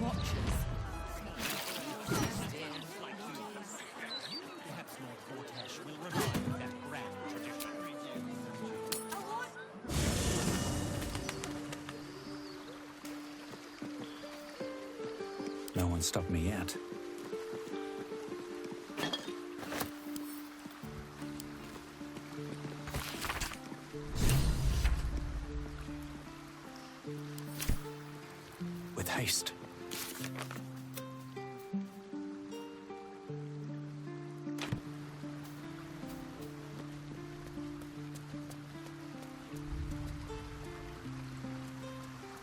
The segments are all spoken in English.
watches. No one stopped me yet. With haste.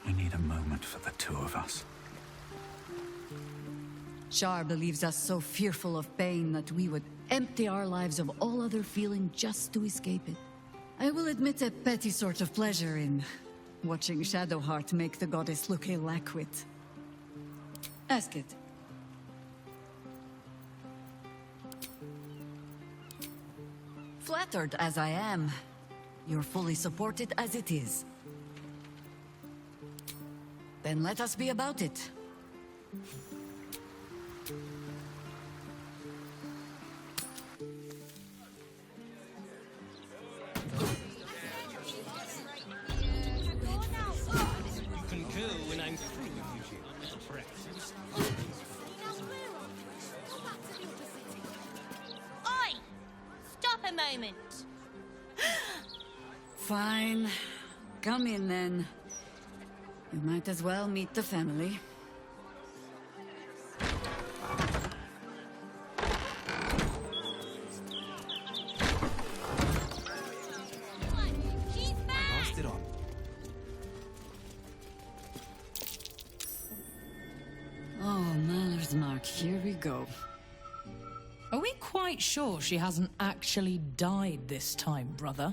We need a moment for the two of us. Shar believes us so fearful of pain that we would empty our lives of all other feeling just to escape it. I will admit a petty sort of pleasure in watching Shadowheart make the goddess look ill-acquit. Ask it. Flattered as I am, you're fully supported as it is. Then let us be about it. Oi! Stop a moment. Fine. Come in then. You might as well meet the family. She's back! Passed it on. Oh, manners, Mark. Here we go. Are we quite sure she hasn't actually died this time, brother?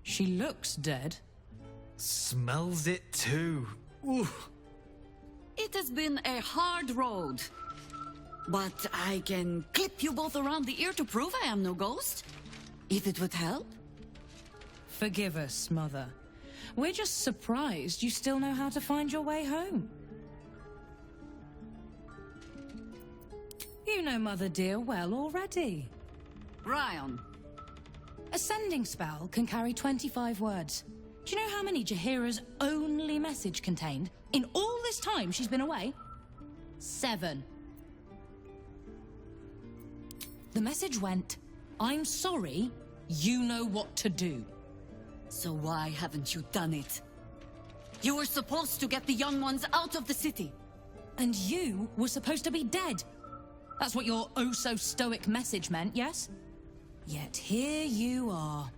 She looks dead. Smells it too. Ooh. It has been a hard road. But I can clip you both around the ear to prove I am no ghost. If it would help. Forgive us, Mother. We're just surprised you still know how to find your way home. You know Mother dear well already. Ryan. A sending spell can carry 25 words. Do you know how many Jaheira's only message contained in all this time she's been away? 7. The message went, I'm sorry, you know what to do. So why haven't you done it? You were supposed to get the young ones out of the city. And you were supposed to be dead. That's what your oh-so-stoic message meant, yes? Yet here you are.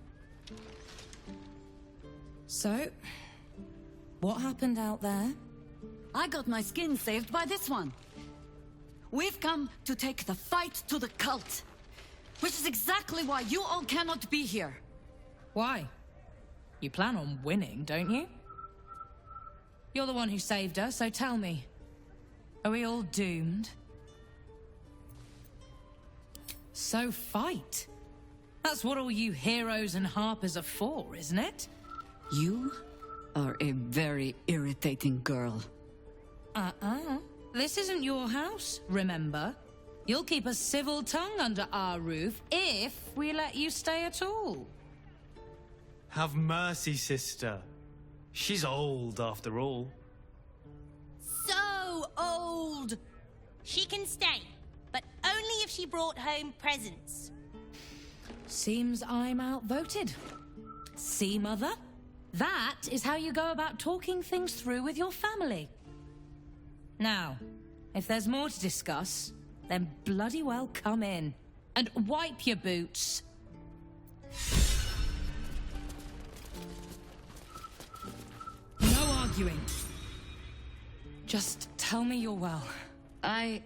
So, what happened out there? I got my skin saved by this one. We've come to take the fight to the cult. Which is exactly why you all cannot be here. Why? You plan on winning, don't you? You're the one who saved us, so tell me. Are we all doomed? So fight. That's what all you heroes and harpers are for, isn't it? You are a very irritating girl. This isn't your house, remember? You'll keep a civil tongue under our roof if we let you stay at all. Have mercy, sister. She's old after all. So old! She can stay, but only if she brought home presents. Seems I'm outvoted. See, Mother? That is how you go about talking things through with your family. Now, if there's more to discuss, then bloody well come in. And wipe your boots. No arguing. Just tell me you're well. I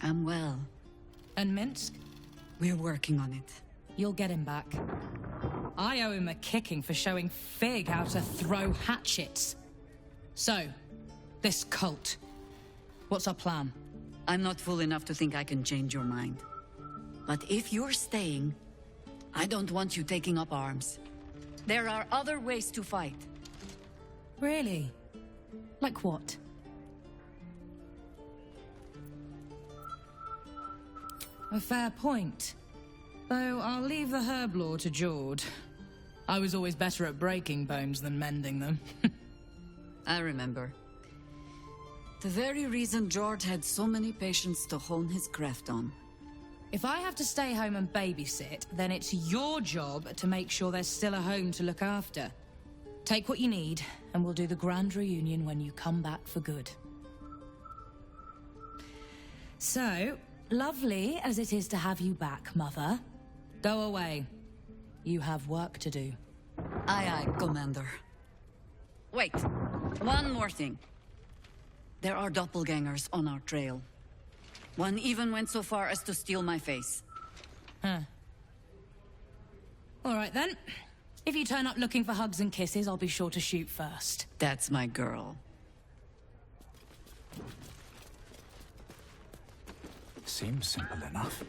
am well. And Minsk? We're working on it. You'll get him back. I owe him a kicking for showing Fig how to throw hatchets. So, this cult. What's our plan? I'm not fool enough to think I can change your mind. But if you're staying, I don't want you taking up arms. There are other ways to fight. Really? Like what? A fair point. Though I'll leave the herb lore to Jord. I was always better at breaking bones than mending them. I remember. The very reason George had so many patients to hone his craft on. If I have to stay home and babysit, then it's your job to make sure there's still a home to look after. Take what you need, and we'll do the grand reunion when you come back for good. So, lovely as it is to have you back, Mother, go away. You have work to do. Aye, aye, Commander. Wait, one more thing. There are doppelgangers on our trail. One even went so far as to steal my face. Huh. All right, then. If you turn up looking for hugs and kisses, I'll be sure to shoot first. That's my girl. Seems simple enough.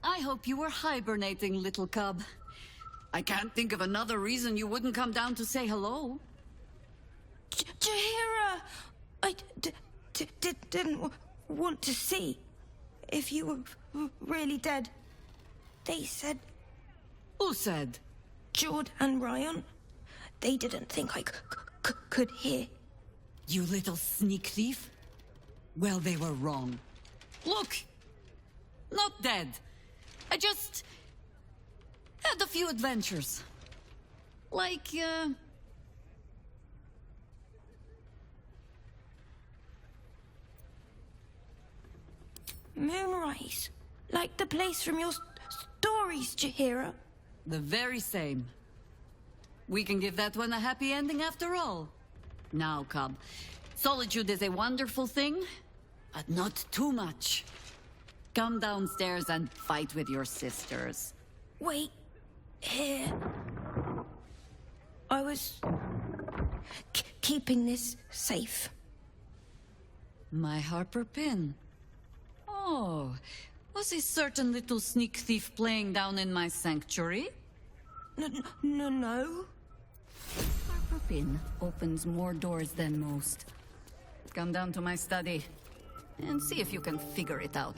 I hope you were hibernating, little cub. I can't think of another reason you wouldn't come down to say hello. Jaheira! I didn't want to see if you were really dead. They said... Who said? Jord and Ryan. They didn't think I could hear. You little sneak thief? Well, they were wrong. Look! Not dead. I just... had a few adventures. Like, Moonrise. Like the place from your stories, Jaheira. the very same. We can give that one a happy ending after all. Now, cub. Solitude is a wonderful thing, but not too much. Come downstairs and fight with your sisters. Wait. Here. I was... keeping this safe. My Harper pin. Oh, was a certain little sneak thief playing down in my sanctuary? No. Harper pin opens more doors than most. Come down to my study and see if you can figure it out.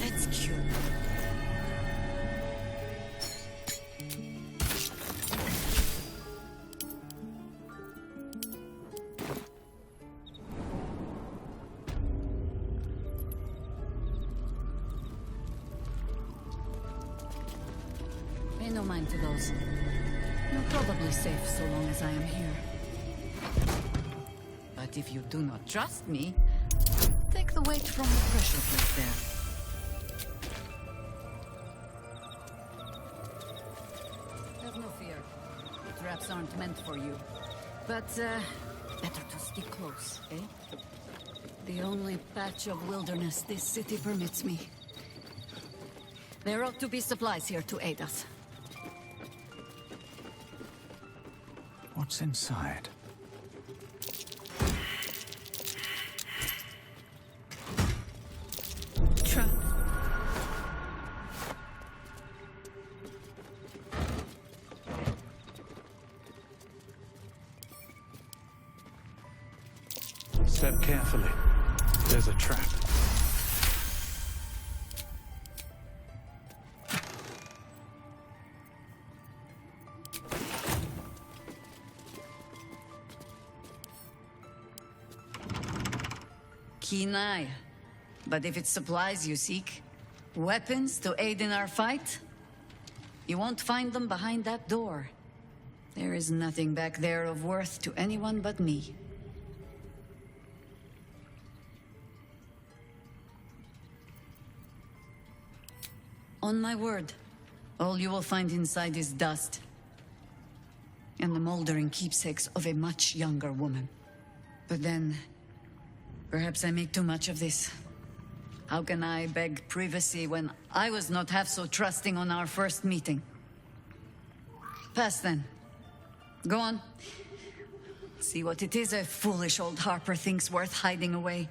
That's cute. Pay no mind to those. You're probably safe so long as I am here. But if you do not trust me, take the weight from the pressure plate there. Have no fear. The traps aren't meant for you. But, better to stick close, eh? The only patch of wilderness this city permits me. There ought to be supplies here to aid us. What's inside? Trap. Step carefully. There's a trap. Keen eye. But if it's supplies you seek, weapons to aid in our fight, you won't find them behind that door. There is nothing back there of worth to anyone but me. On my word, All you will find inside is dust. And the moldering keepsakes of a much younger woman. But then, perhaps I make too much of this. How can I beg privacy when I was not half so trusting on our first meeting? Pass then. Go on. See what it is a foolish old Harper thinks worth hiding away.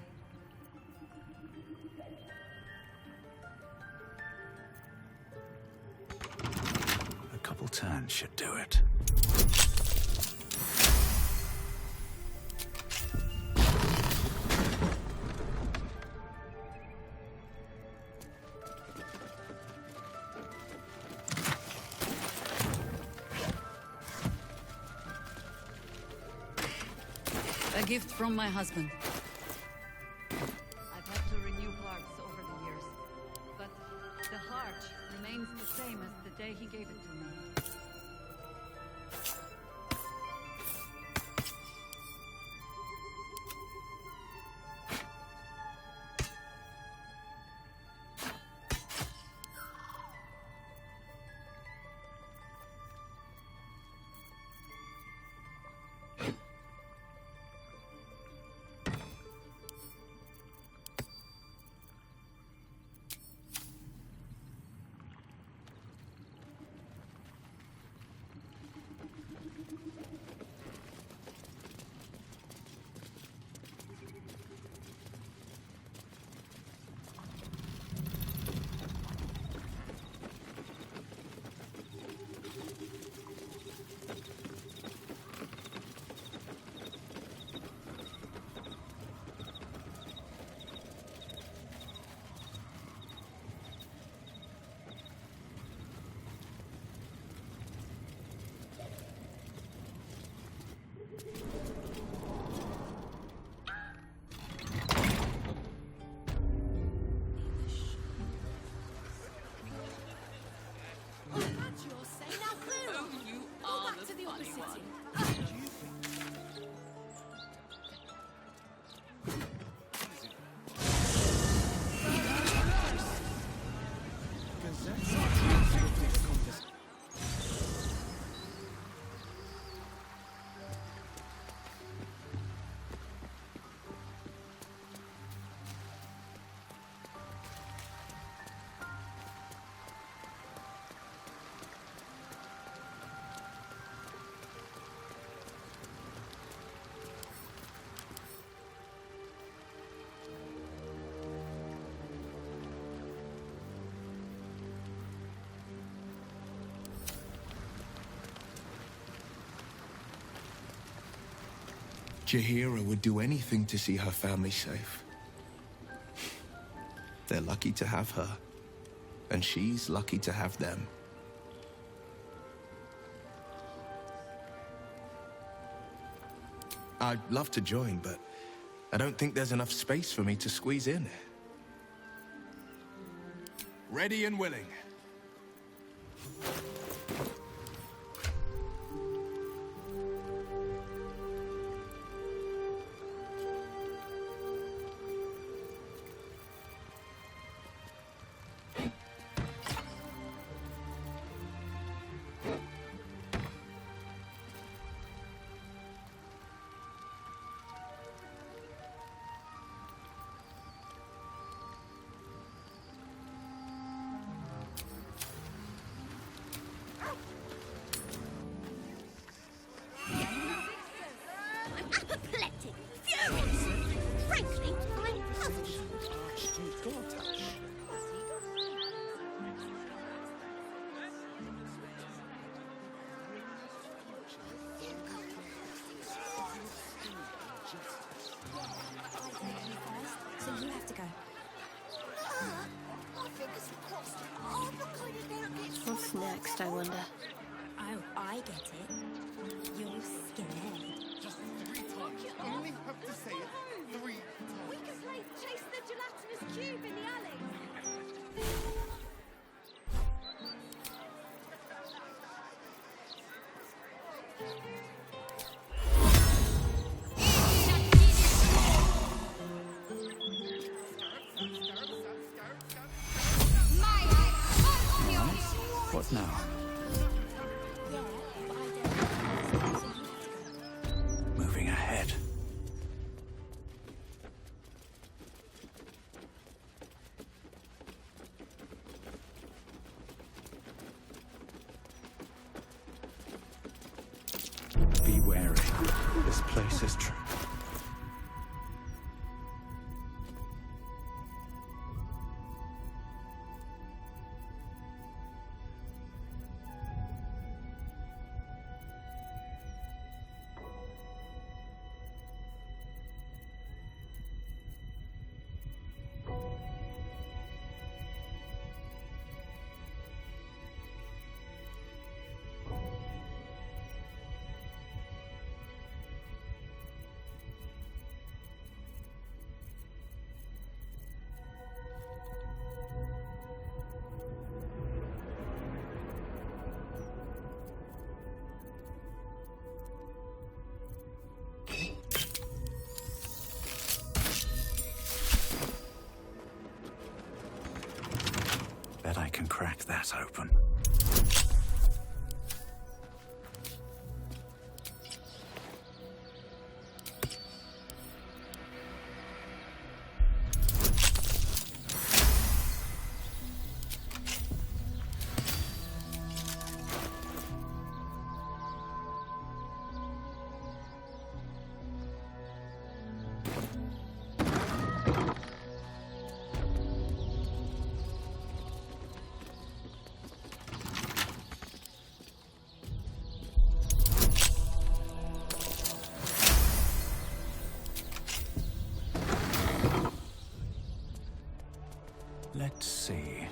A couple turns should do it. A gift from my husband. I've had to renew hearts over the years, but the heart remains the same as the day he gave it to me. Jaheira would do anything to see her family safe. They're lucky to have her, and she's lucky to have them. I'd love to join, but I don't think there's enough space for me to squeeze in. Ready and willing. Apoplectic, furious. Frankly, I'm puzzled. So you have to go. What's next, I wonder? Oh, I get it. You're scared. Just 3 times. You only have to say it 3 times. We can play Chase the Gelatinous Cube in the alley. What now? Be wary. This place is true. Bet I can crack that open. Let's see.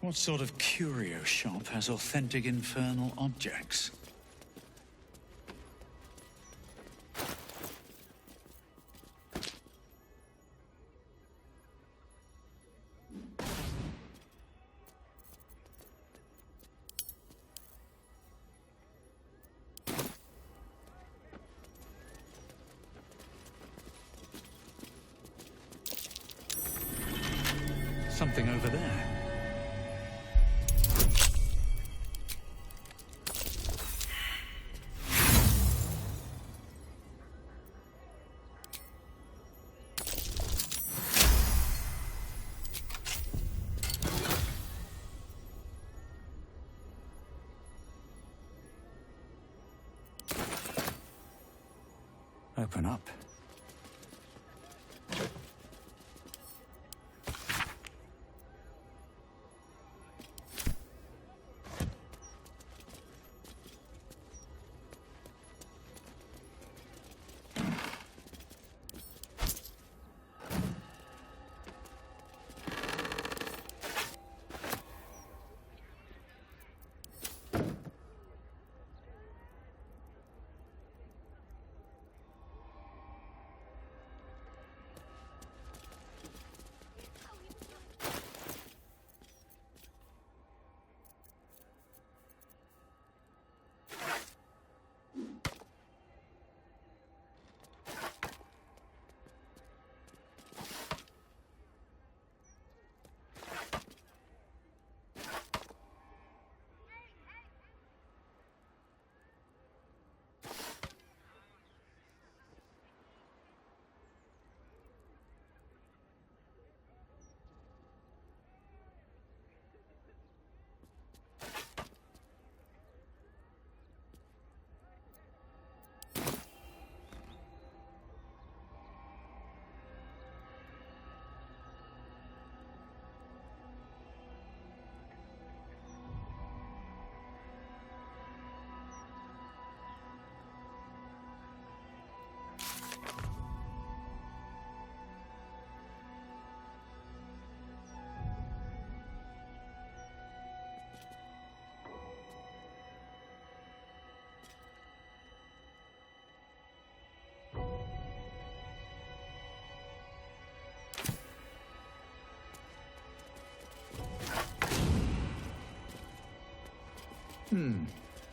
What sort of curio shop has authentic infernal objects? Something over there. Open up.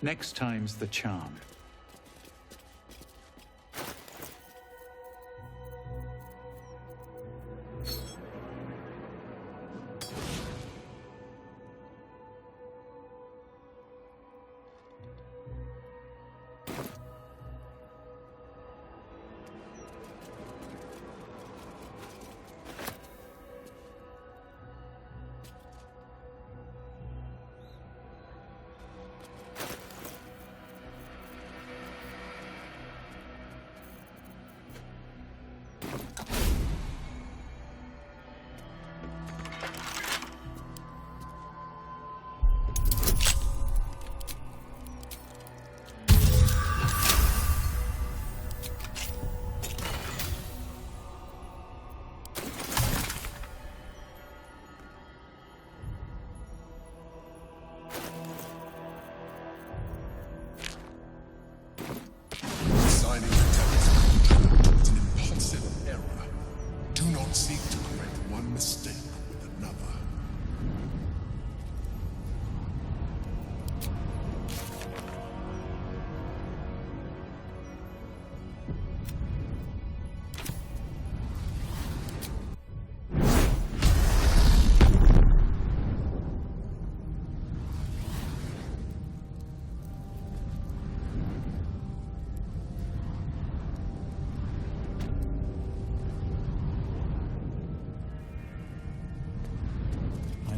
Next time's the charm. Seek to correct one mistake with another.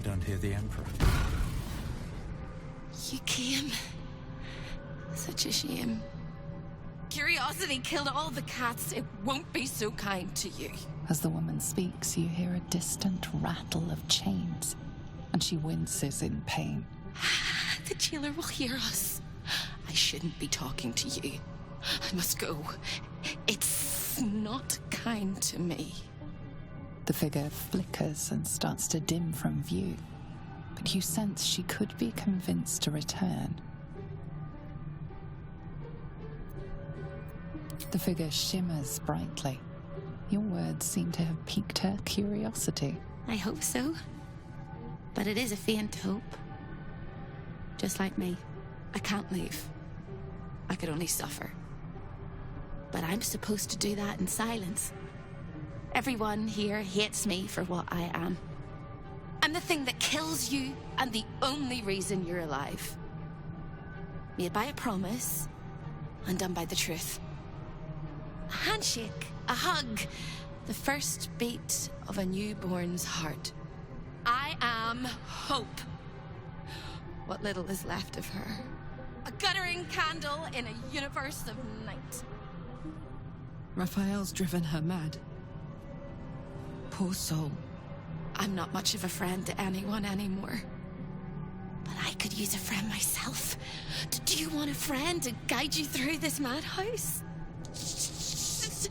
Don't hear the Emperor. You came. Such a shame. Curiosity killed all the cats. It won't be so kind to you. As the woman speaks, you hear a distant rattle of chains, and she winces in pain. The jailer will hear us. I shouldn't be talking to you. I must go. It's not kind to me. The figure flickers and starts to dim from view, but you sense she could be convinced to return. The figure shimmers brightly. Your words seem to have piqued her curiosity. I hope so. But it is a faint hope. Just like me. I can't leave. I could only suffer. But I'm supposed to do that in silence. Everyone here hates me for what I am. I'm the thing that kills you and the only reason you're alive. Made by a promise, undone by the truth. A handshake, a hug, the first beat of a newborn's heart. I am hope. What little is left of her. A guttering candle in a universe of night. Raphael's driven her mad. Poor soul. I'm not much of a friend to anyone anymore. But I could use a friend myself. Do you want a friend to guide you through this madhouse?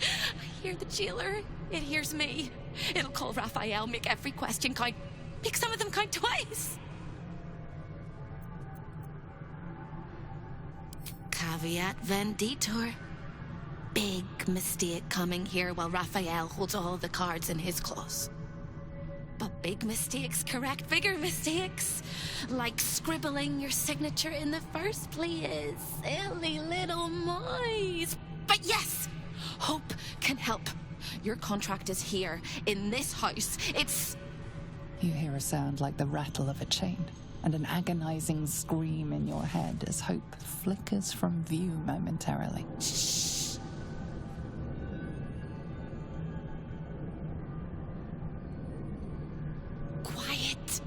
I hear the jailer. It hears me. It'll call Raphael, make every question count. Make some of them count twice. Caveat venditor. Big mistake coming here while Raphael holds all the cards in his claws. But big mistakes correct bigger mistakes. Like scribbling your signature in the first place. Silly little mice. But yes, hope can help. Your contract is here, in this house. It's... You hear a sound like the rattle of a chain, and an agonizing scream in your head as hope flickers from view momentarily. Quiet.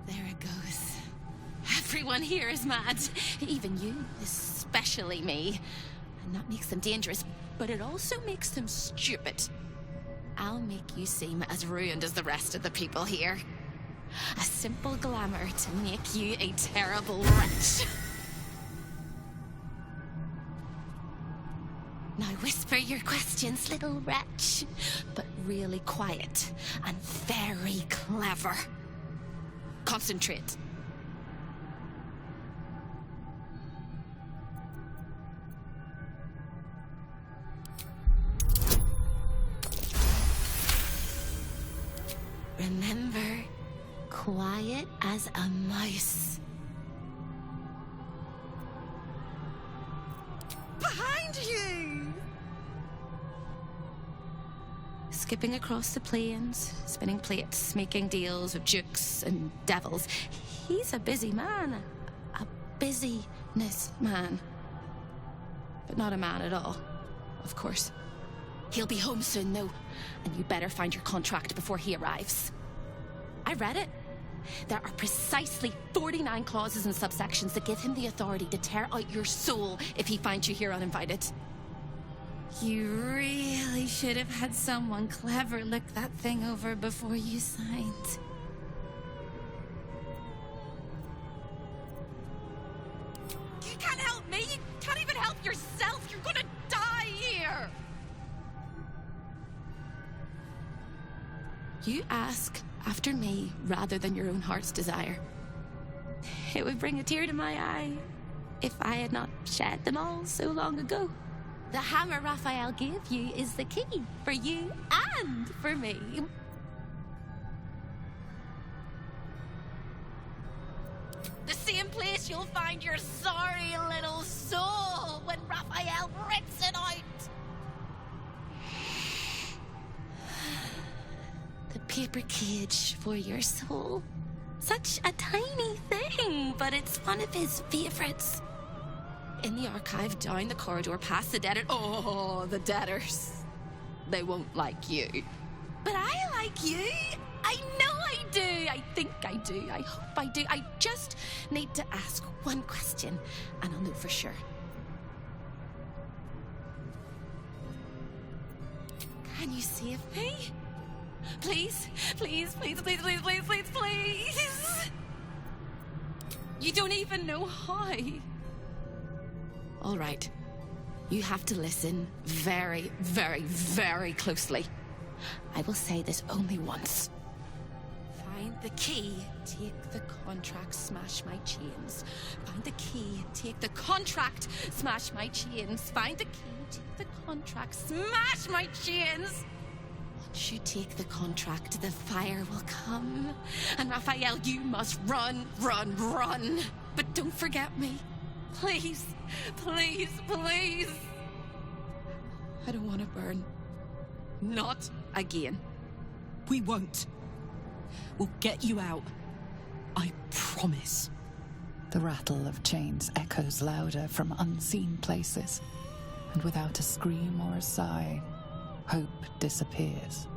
There it goes. Everyone here is mad. Even you, especially me. And that makes them dangerous, but it also makes them stupid. I'll make you seem as ruined as the rest of the people here. A simple glamour to make you a terrible wretch. Now whisper your questions, little wretch. But really quiet and very clever. Concentrate. Remember, quiet as a mouse. Behind you! Skipping across the plains, spinning plates, making deals with dukes and devils. He's a busy man. A busyness man. But not a man at all, of course. He'll be home soon, though, and you better find your contract before he arrives. I read it. There are precisely 49 clauses and subsections that give him the authority to tear out your soul if he finds you here uninvited. You really should have had someone clever look that thing over before you signed. You can't help me! You can't even help yourself! You're gonna die here! You ask after me rather than your own heart's desire. It would bring a tear to my eye if I had not shed them all so long ago. The hammer Raphael gave you is the key for you and for me. The same place you'll find your sorry little soul when Raphael rips it out! The paper cage for your soul. Such a tiny thing, but it's one of his favorites. In the archive, down the corridor, past the debtor. Oh, the debtors. They won't like you. But I like you. I know I do. I think I do. I hope I do. I just need to ask one question, and I'll know for sure. Can you save me? Please, please, please, please, please, please, please, please. You don't even know how. All right. You have to listen very, very, very closely. I will say this only once. Find the key, take the contract, smash my chains. Find the key, take the contract, smash my chains. Find the key, take the contract, smash my chains. Once you take the contract, the fire will come. And Raphael, you must run, run, run. But don't forget me. Please, please, please. I don't want to burn. Not again. We won't. We'll get you out. I promise. The rattle of chains echoes louder from unseen places, and without a scream or a sigh, hope disappears.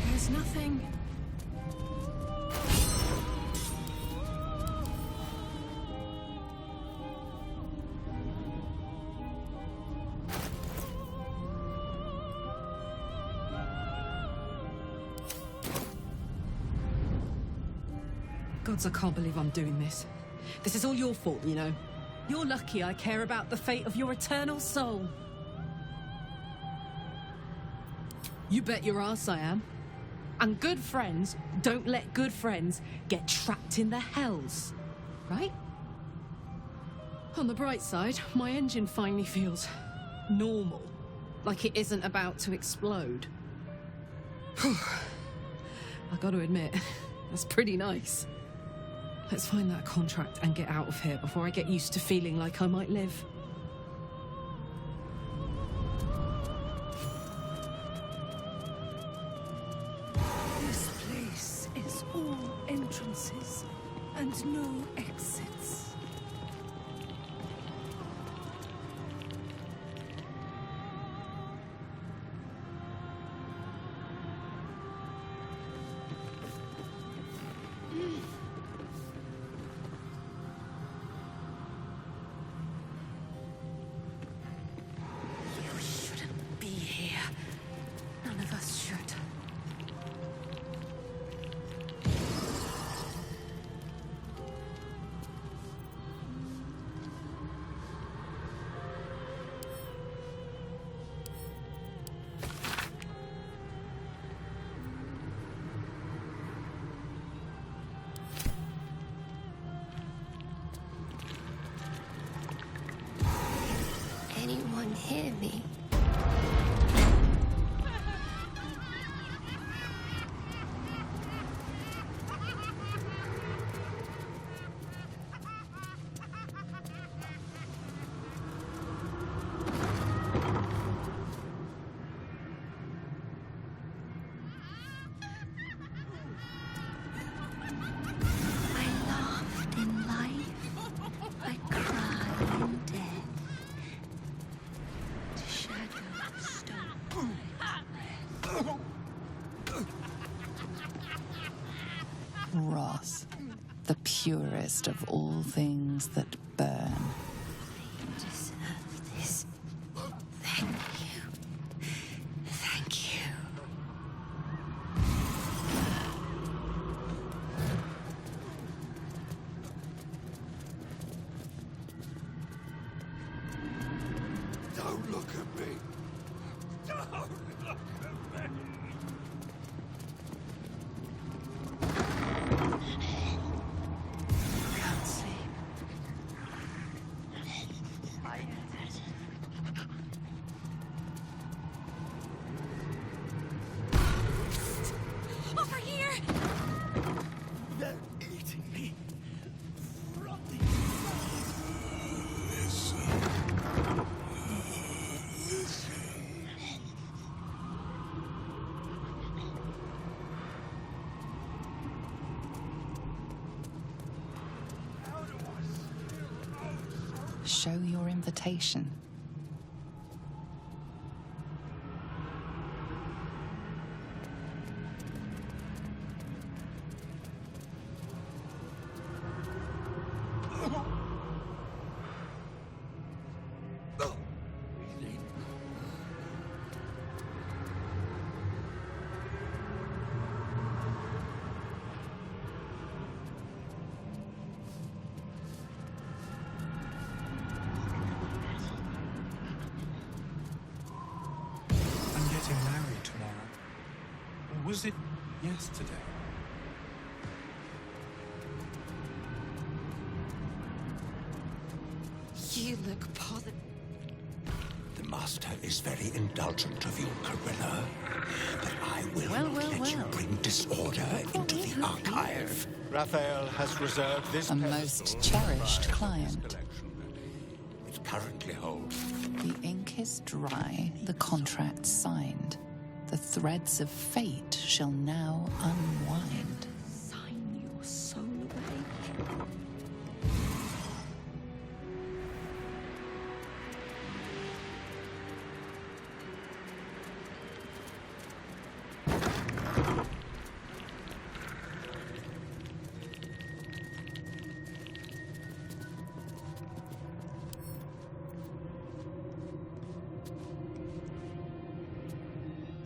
There's nothing. Gods, I can't believe I'm doing this. This is all your fault, you know. You're lucky I care about the fate of your eternal soul. You bet your ass I am. And good friends don't let good friends get trapped in the hells, right? On the bright side, my engine finally feels normal, like it isn't about to explode. I gotta admit, that's pretty nice. Let's find that contract and get out of here before I get used to feeling like I might live. This place is all entrances and no exits. wrath, the purest of all things that burn. You deserve this. Thank you. Thank you. Don't look at me. Don't look at me. Can't sleep. Over here! They're eating me. Rotting. Show your invitation. Married tomorrow. Or was it yesterday? You look positive. The Master is very indulgent of you, Carilla, but I will not let you bring disorder into the archive. Raphael has reserved this A most cherished client. It currently holds. The ink is dry, the contract signed. The threads of fate shall now unwind. Sign your soul away.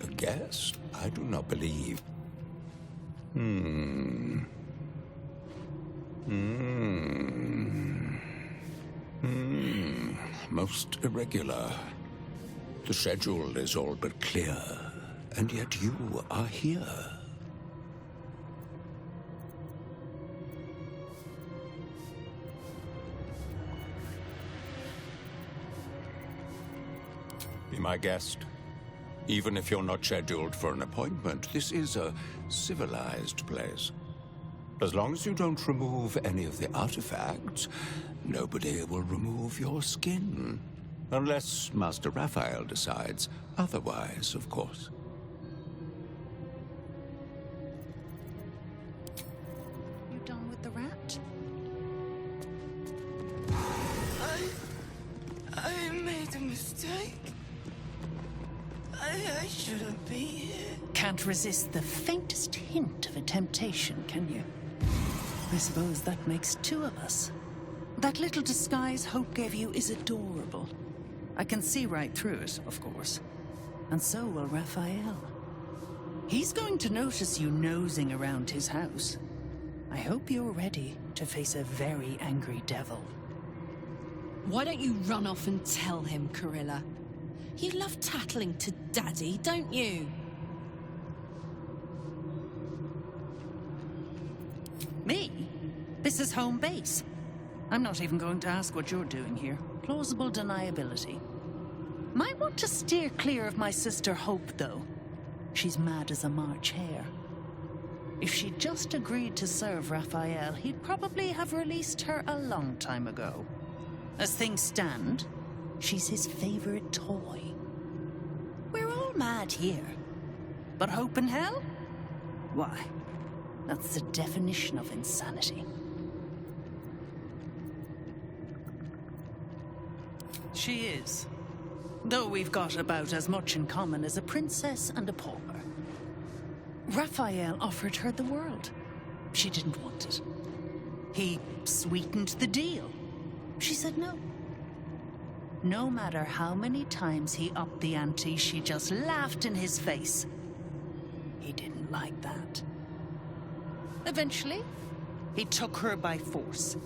A guest? I do not believe. Most irregular. The schedule is all but clear, and yet you are here. Be my guest. Even if you're not scheduled for an appointment, this is a civilized place. As long as you don't remove any of the artifacts, nobody will remove your skin. Unless Master Raphael decides otherwise, of course. You done with the rat? I made a mistake. I shouldn't be here. Can't resist the faintest hint of a temptation, can you? I suppose that makes two of us. That little disguise Hope gave you is adorable. I can see right through it, of course. And so will Raphael. He's going to notice you nosing around his house. I hope you're ready to face a very angry devil. Why don't you run off and tell him, Carilla? You love tattling to Daddy, don't you? Me? This is home base. I'm not even going to ask what you're doing here. Plausible deniability. Might want to steer clear of my sister Hope, though. She's mad as a March hare. If she'd just agreed to serve Raphael, he'd probably have released her a long time ago. As things stand, she's his favorite toy. We're all mad here. But Hope in hell? Why, that's the definition of insanity. She is. Though we've got about as much in common as a princess and a pauper. Raphael offered her the world. She didn't want it. He sweetened the deal. She said no. No matter how many times he upped the ante, she just laughed in his face. He didn't like that. Eventually, he took her by force,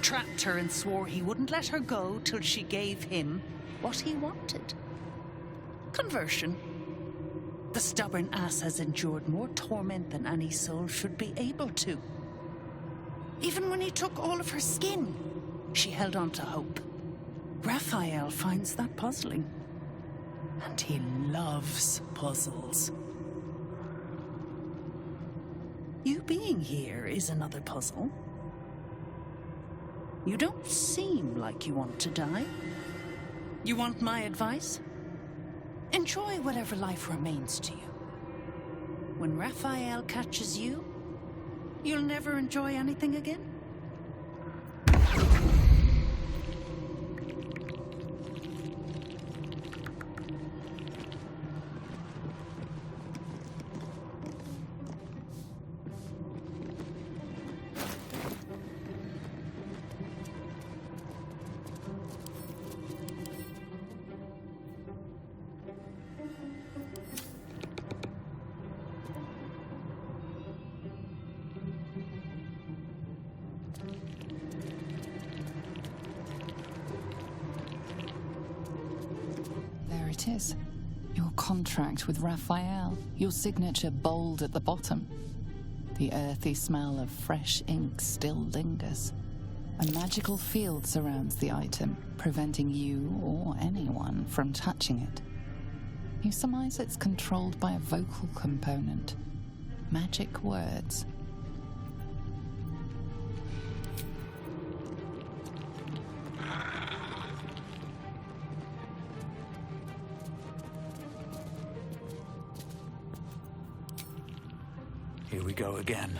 trapped her and swore he wouldn't let her go till she gave him what he wanted. Conversion. The stubborn ass has endured more torment than any soul should be able to. Even when he took all of her skin, she held on to hope. Raphael finds that puzzling. And he loves puzzles. You being here is another puzzle. You don't seem like you want to die. You want my advice? Enjoy whatever life remains to you. When Raphael catches you, you'll never enjoy anything again? There it is. Your contract with Raphael. Your signature bold at the bottom. The earthy smell of fresh ink still lingers. A magical field surrounds the item, preventing you or anyone from touching it. You surmise it's controlled by a vocal component. Magic words. Here we go again.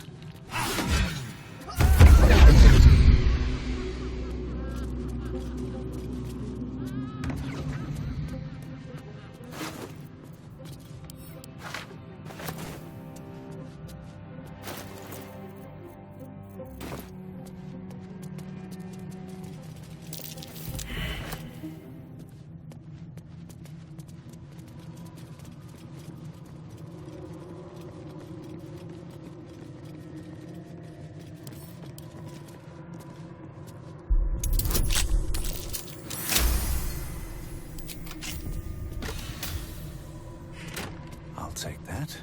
Take that.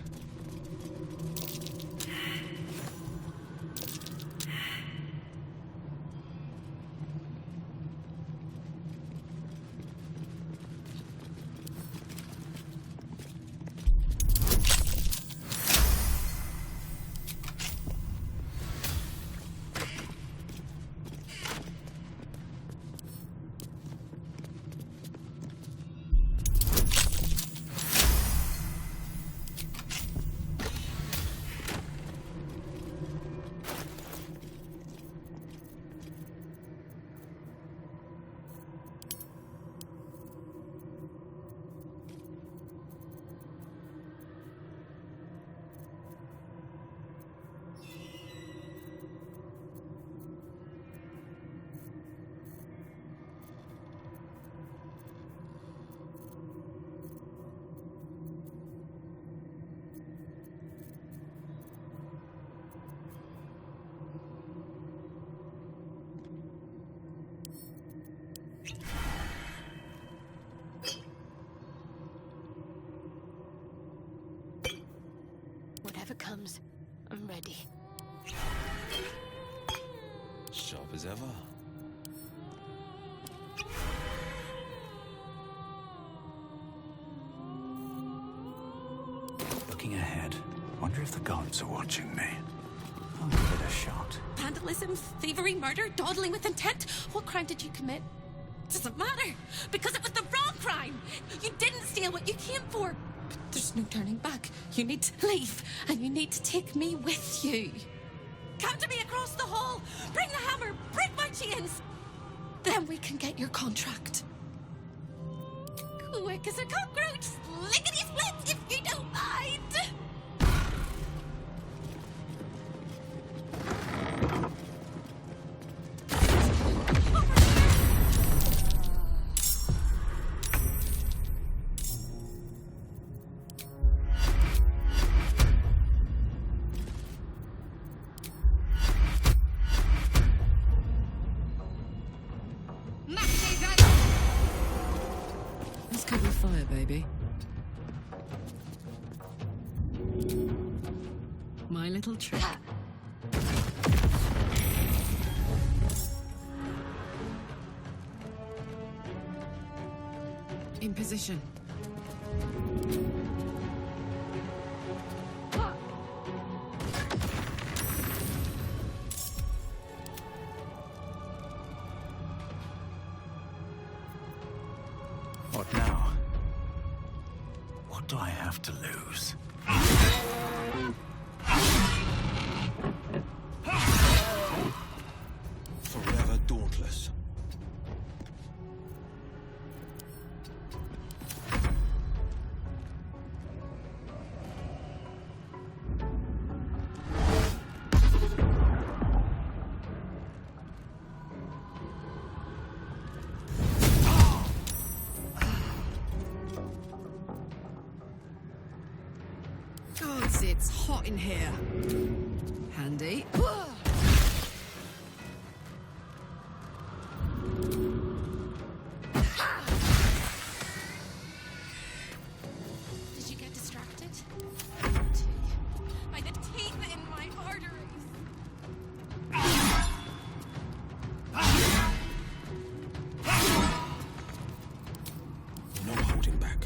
Whatever comes, I'm ready. Sharp as ever. Looking ahead. Wonder if the gods are watching me. I'll give it a shot. Vandalism, thievery, murder, dawdling with intent. What crime did you commit? Doesn't matter, because it was the wrong crime. You didn't steal what you came for. But there's no turning back. You need to leave, and you need to take me with you. Come to me across the hall. Bring the hammer. Break my chains. Then we can get your contract. Quick as a cockroach. Lickety-split, if you don't mind. baby. My little trick. In position. What now? What do I have to lose? Forever dauntless. Gods, it's hot in here. Handy. Did you get distracted? By the teeth in my arteries. No holding back.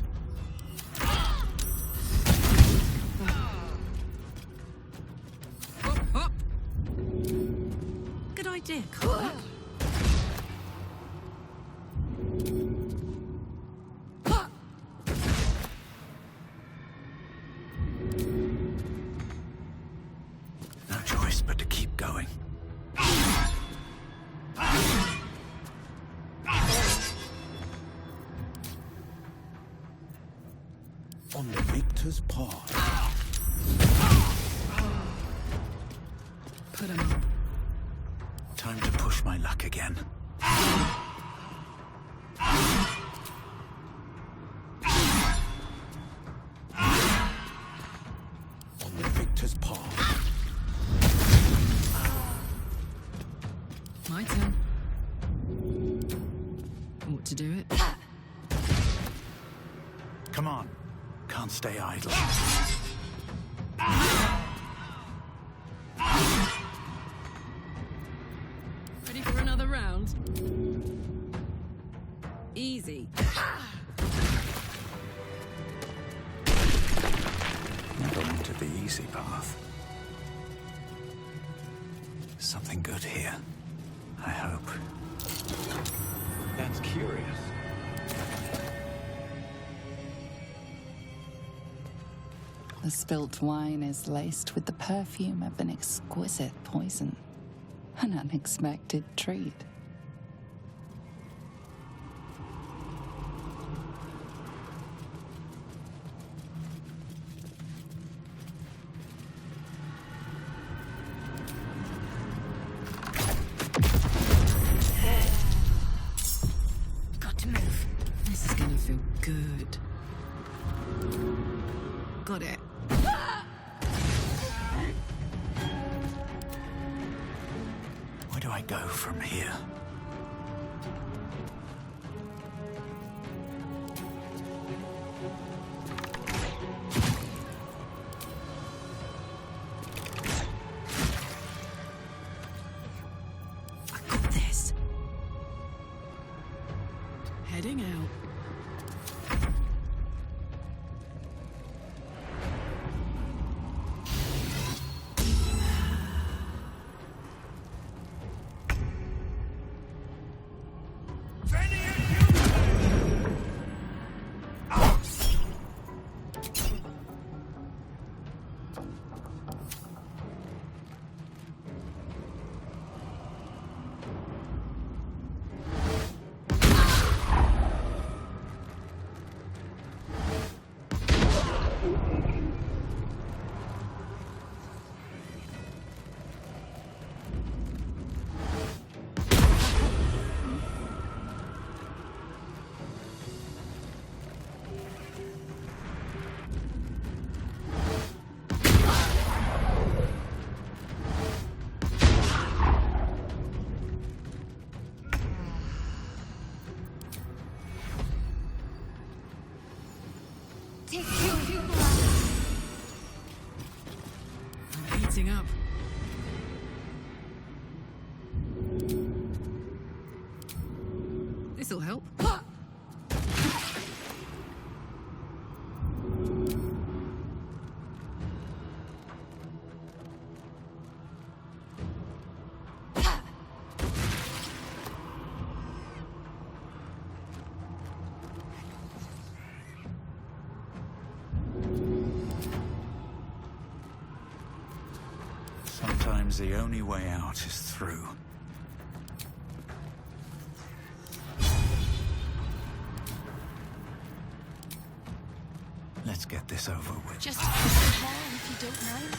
Good idea, Carla. No choice but to keep going. On the victor's path. Put him up. Time to push my luck again. On the victor's path. My turn. Ought to do it. Come on. Can't stay idle. Ready for another round? Easy. Never wanted the easy path. Something good here. I hope. That's curious. The spilt wine is laced with the perfume of an exquisite poison. An unexpected treat. Got to move. This is gonna feel good. Got it. Where do I go from here? I got this. Heading out. This'll help. Sometimes the only way out is through. Let's get this over with. Just more if you don't mind.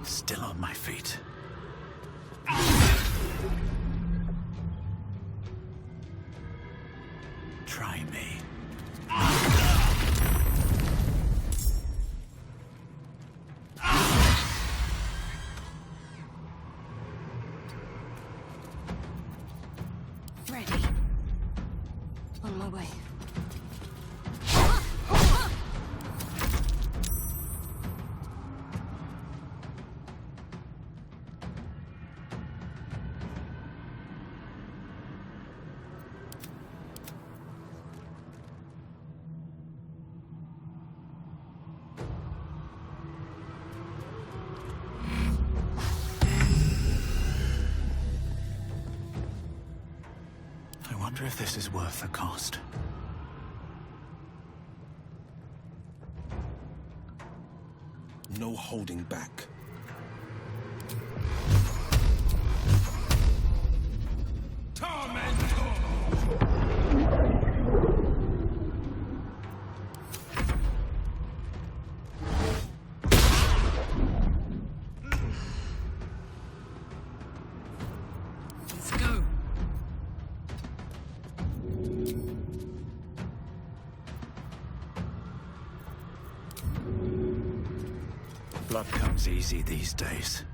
Still on my feet. Try me. Ready. On my way. I wonder if this is worth the cost. No holding back. Let's go. Blood comes easy these days.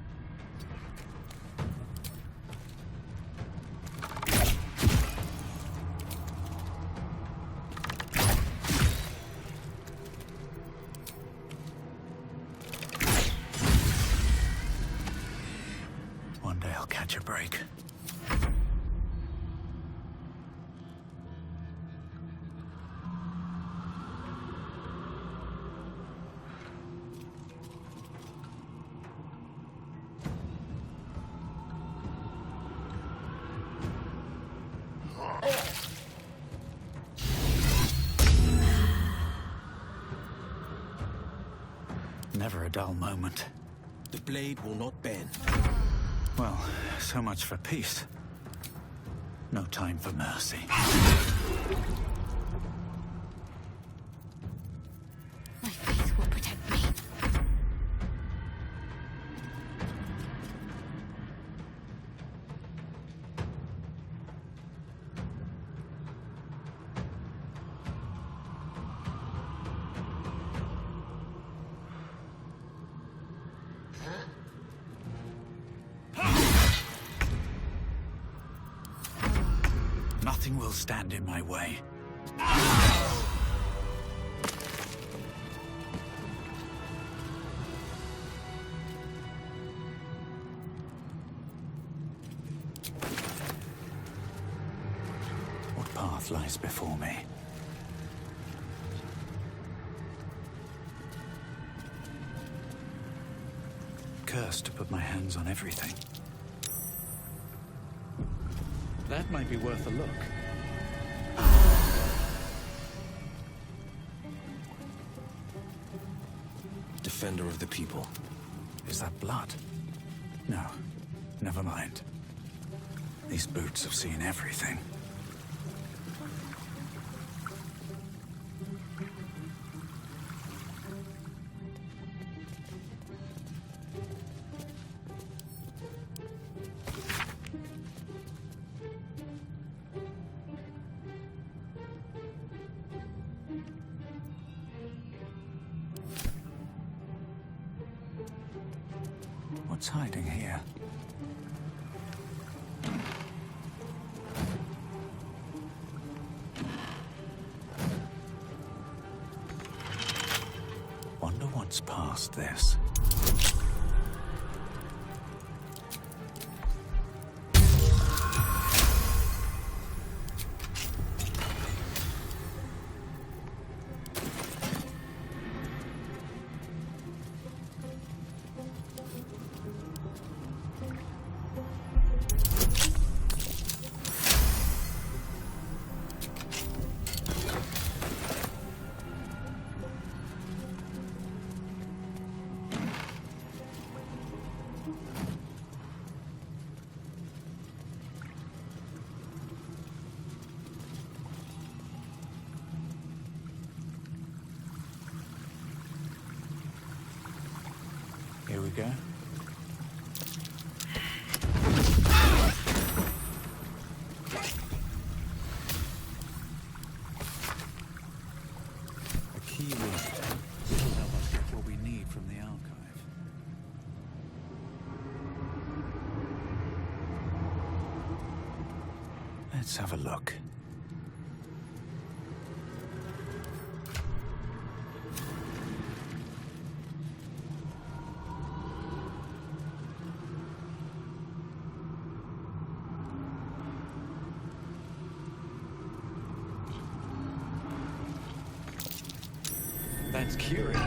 One day I'll catch a break. Never a dull moment. The blade will not bend. Well, so much for peace. No time for mercy. My faith will protect me. Nothing will stand in my way. What path lies before me? Cursed to put my hands on everything. That might be worth a look. Defender of the people. Is that blood? No, never mind. These boots have seen everything. What's hiding here? Wonder what's past this. Here we go. A keyword. This will help us get what we need from the archive. Let's have a look. That's curious.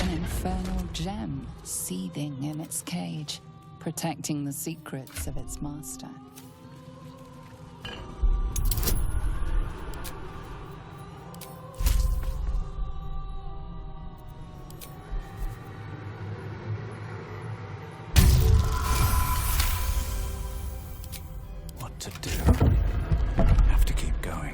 Infernal gem seething in its cage, protecting the secrets of its master. What to do? Have to keep going.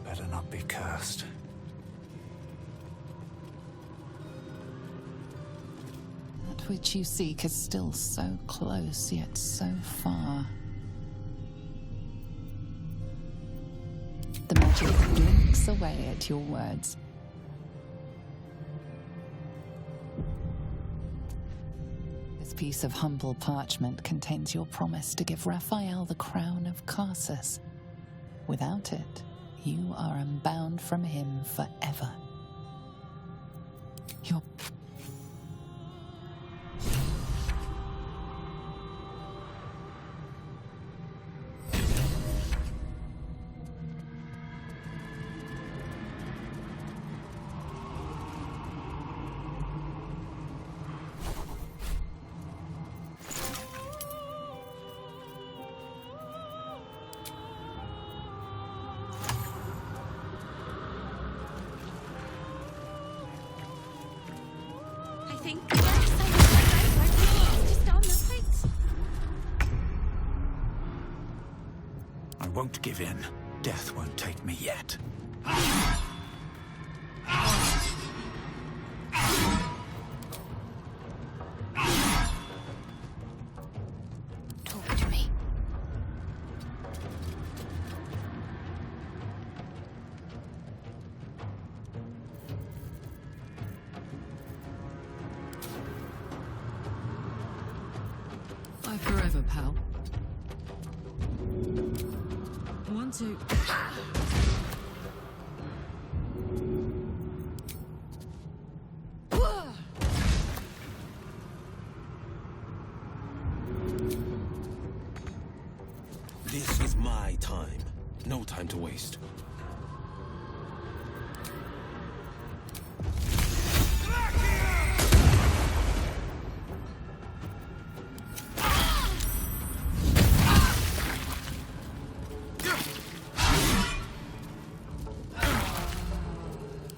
Better not be cursed. That which you seek is still so close, yet so far. The magic blinks away at your words. This piece of humble parchment contains your promise to give Raphael the crown of Carsus. Without it, You are unbound from him forever. You're... I won't give in. Death won't take me yet. Talk to me. Bye forever, pal. 1, 2. This is my time. No time to waste.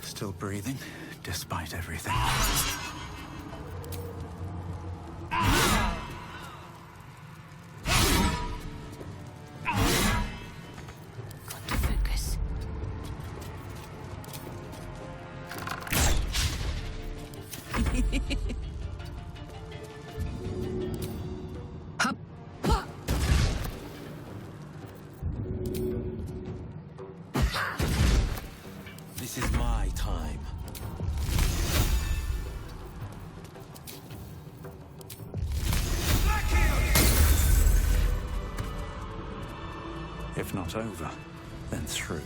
Still breathing, despite everything. Got to focus. This is my time. If not over, then through.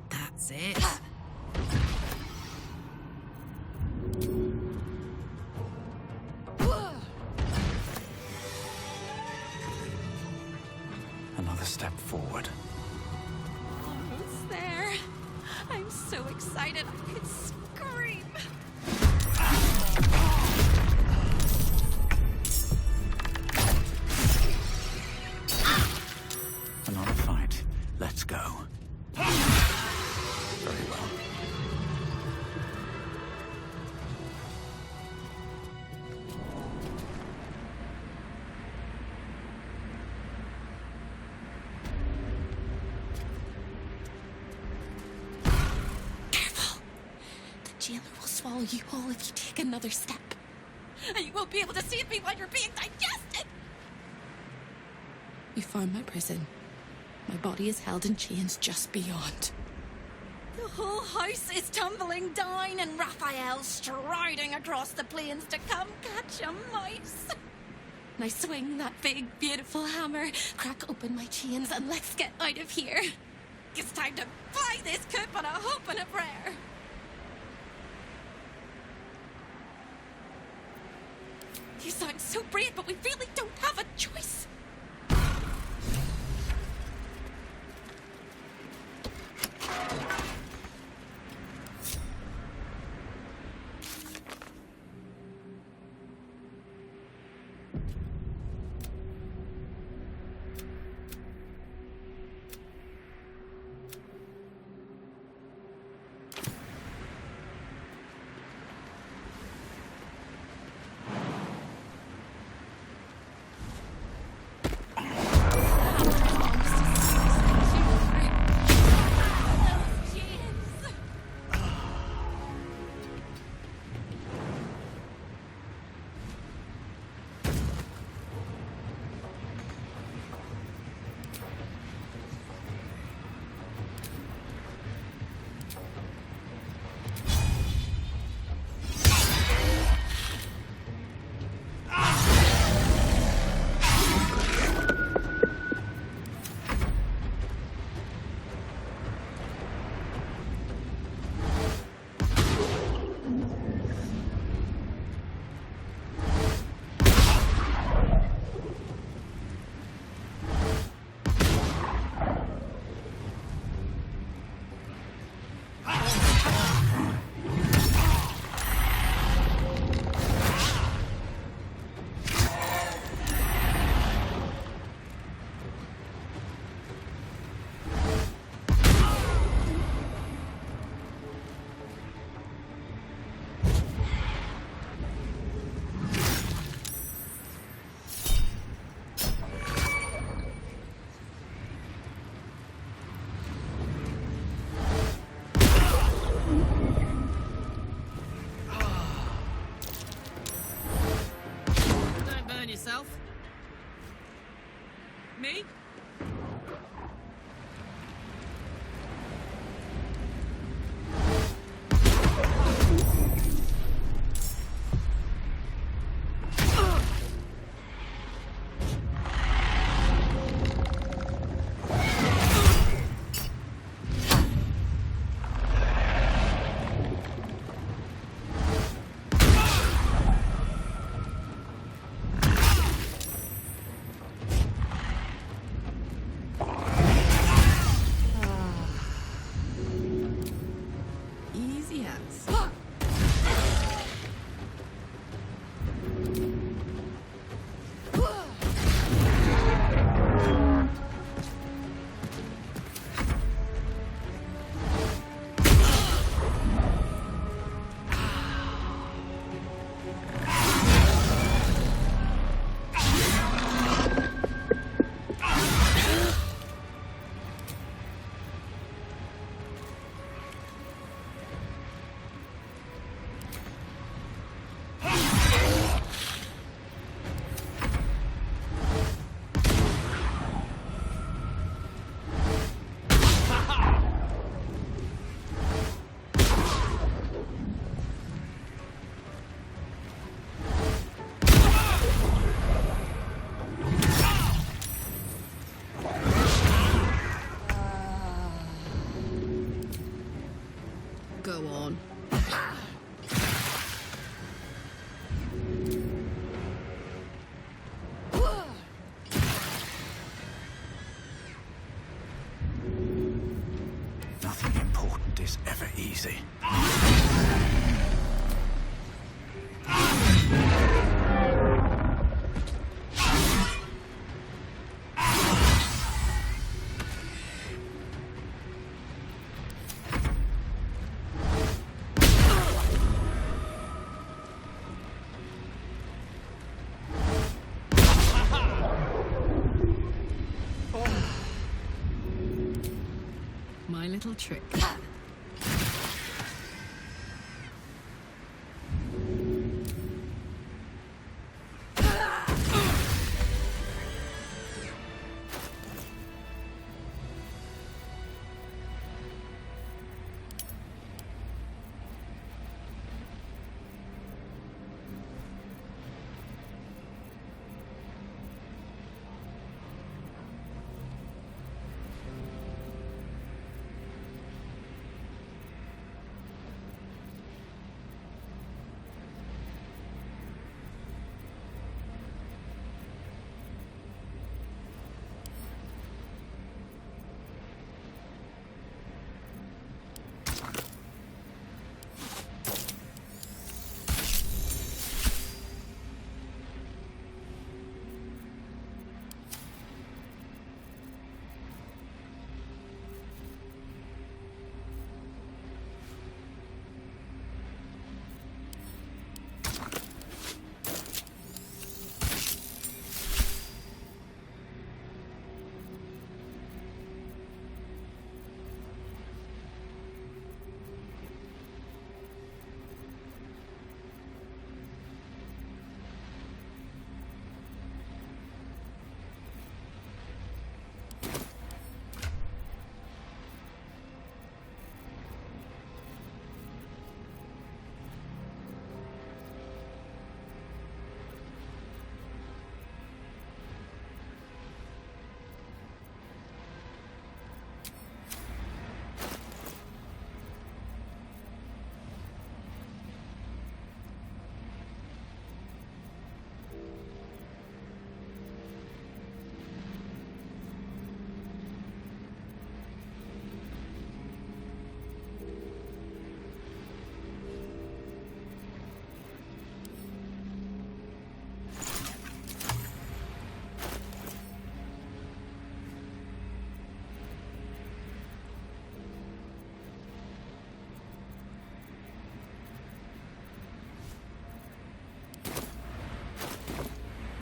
That's it. Another step forward. Almost there. I'm so excited I could scream. Another fight. Let's go. Very well. Careful. The jailer will swallow you whole if you take another step. And you won't be able to save me while you're being digested. You found my prison. My body is held in chains just beyond. The whole house is tumbling down and Raphael striding across the plains to come catch a mouse. And I swing that big, beautiful hammer, crack open my chains, and let's get out of here. It's time to fly this coop on a hope and a prayer. You sound so brave, but we really don't have a choice. yourself? Me? Go on. Nothing important is ever easy. My little trick.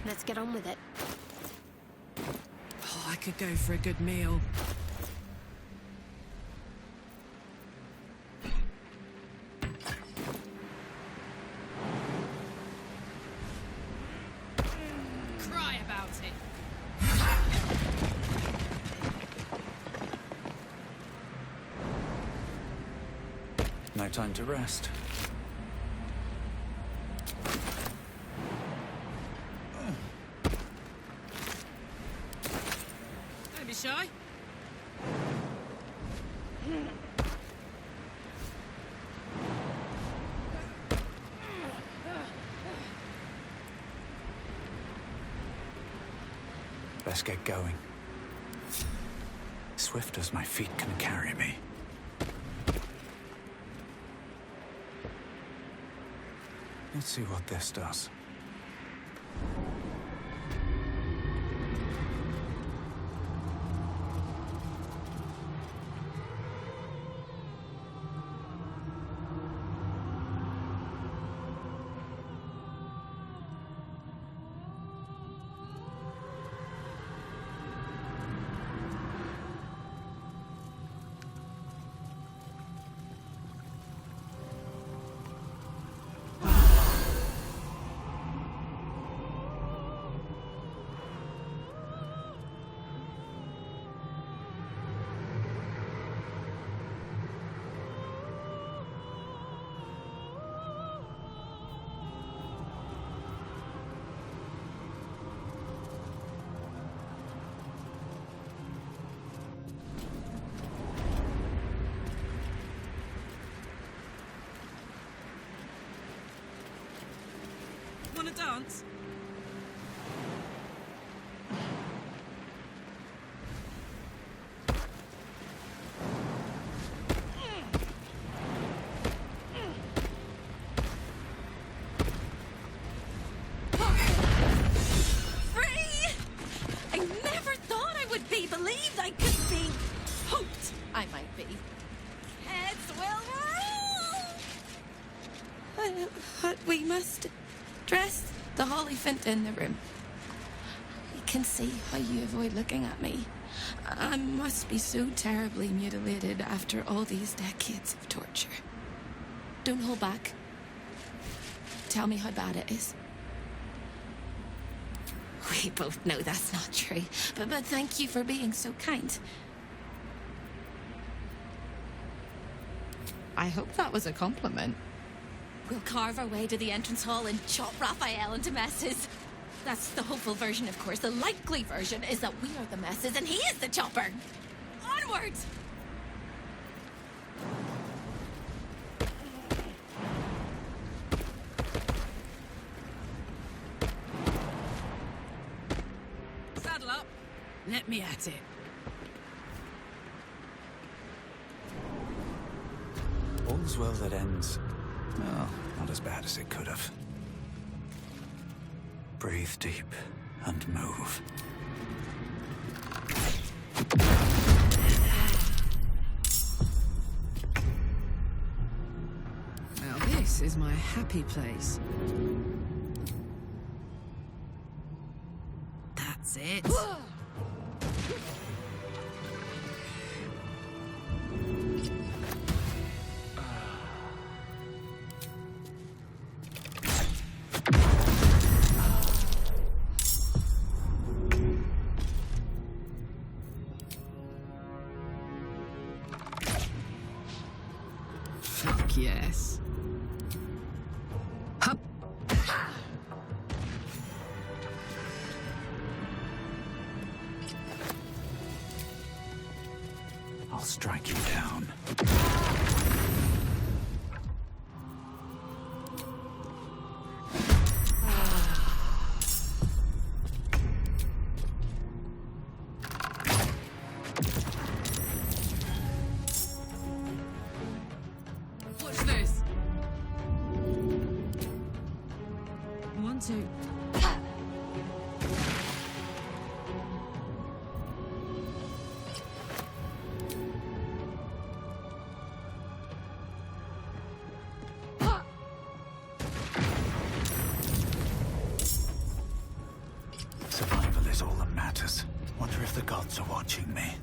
Let's get on with it. Oh, I could go for a good meal. No time to rest. Don't be shy. Let's get going. Swift as my feet can carry me. Let's see what this does. Wanna dance? Free! I never thought I would be believed. I could be hoped I might be. Heads will roll! But we must dress the Hollyphant in the room. I can see how you avoid looking at me. I must be so terribly mutilated after all these decades of torture. Don't hold back. Tell me how bad it is. We both know that's not true, but thank you for being so kind. I hope that was a compliment. We'll carve our way to the entrance hall and chop Raphael into messes. That's the hopeful version, of course. The likely version is that we are the messes and he is the chopper. Onwards! Saddle up. Let me at it. All's well that ends. Well, not as bad as it could have. Breathe deep and move. Now this is my happy place. That's it. Fuck yes. Hup. I'll strike you down. Watch this. 1, 2. Survival is all that matters. Wonder if the gods are watching me.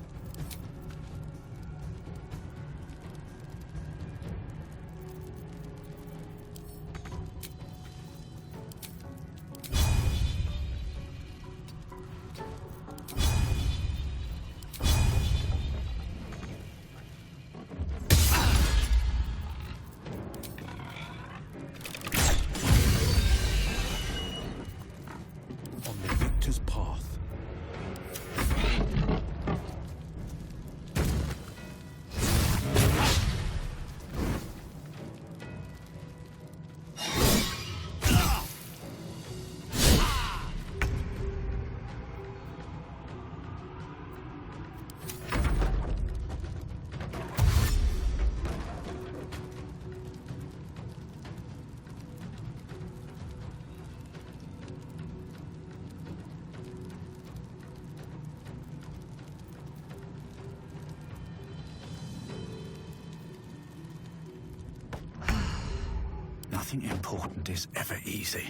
important is ever easy.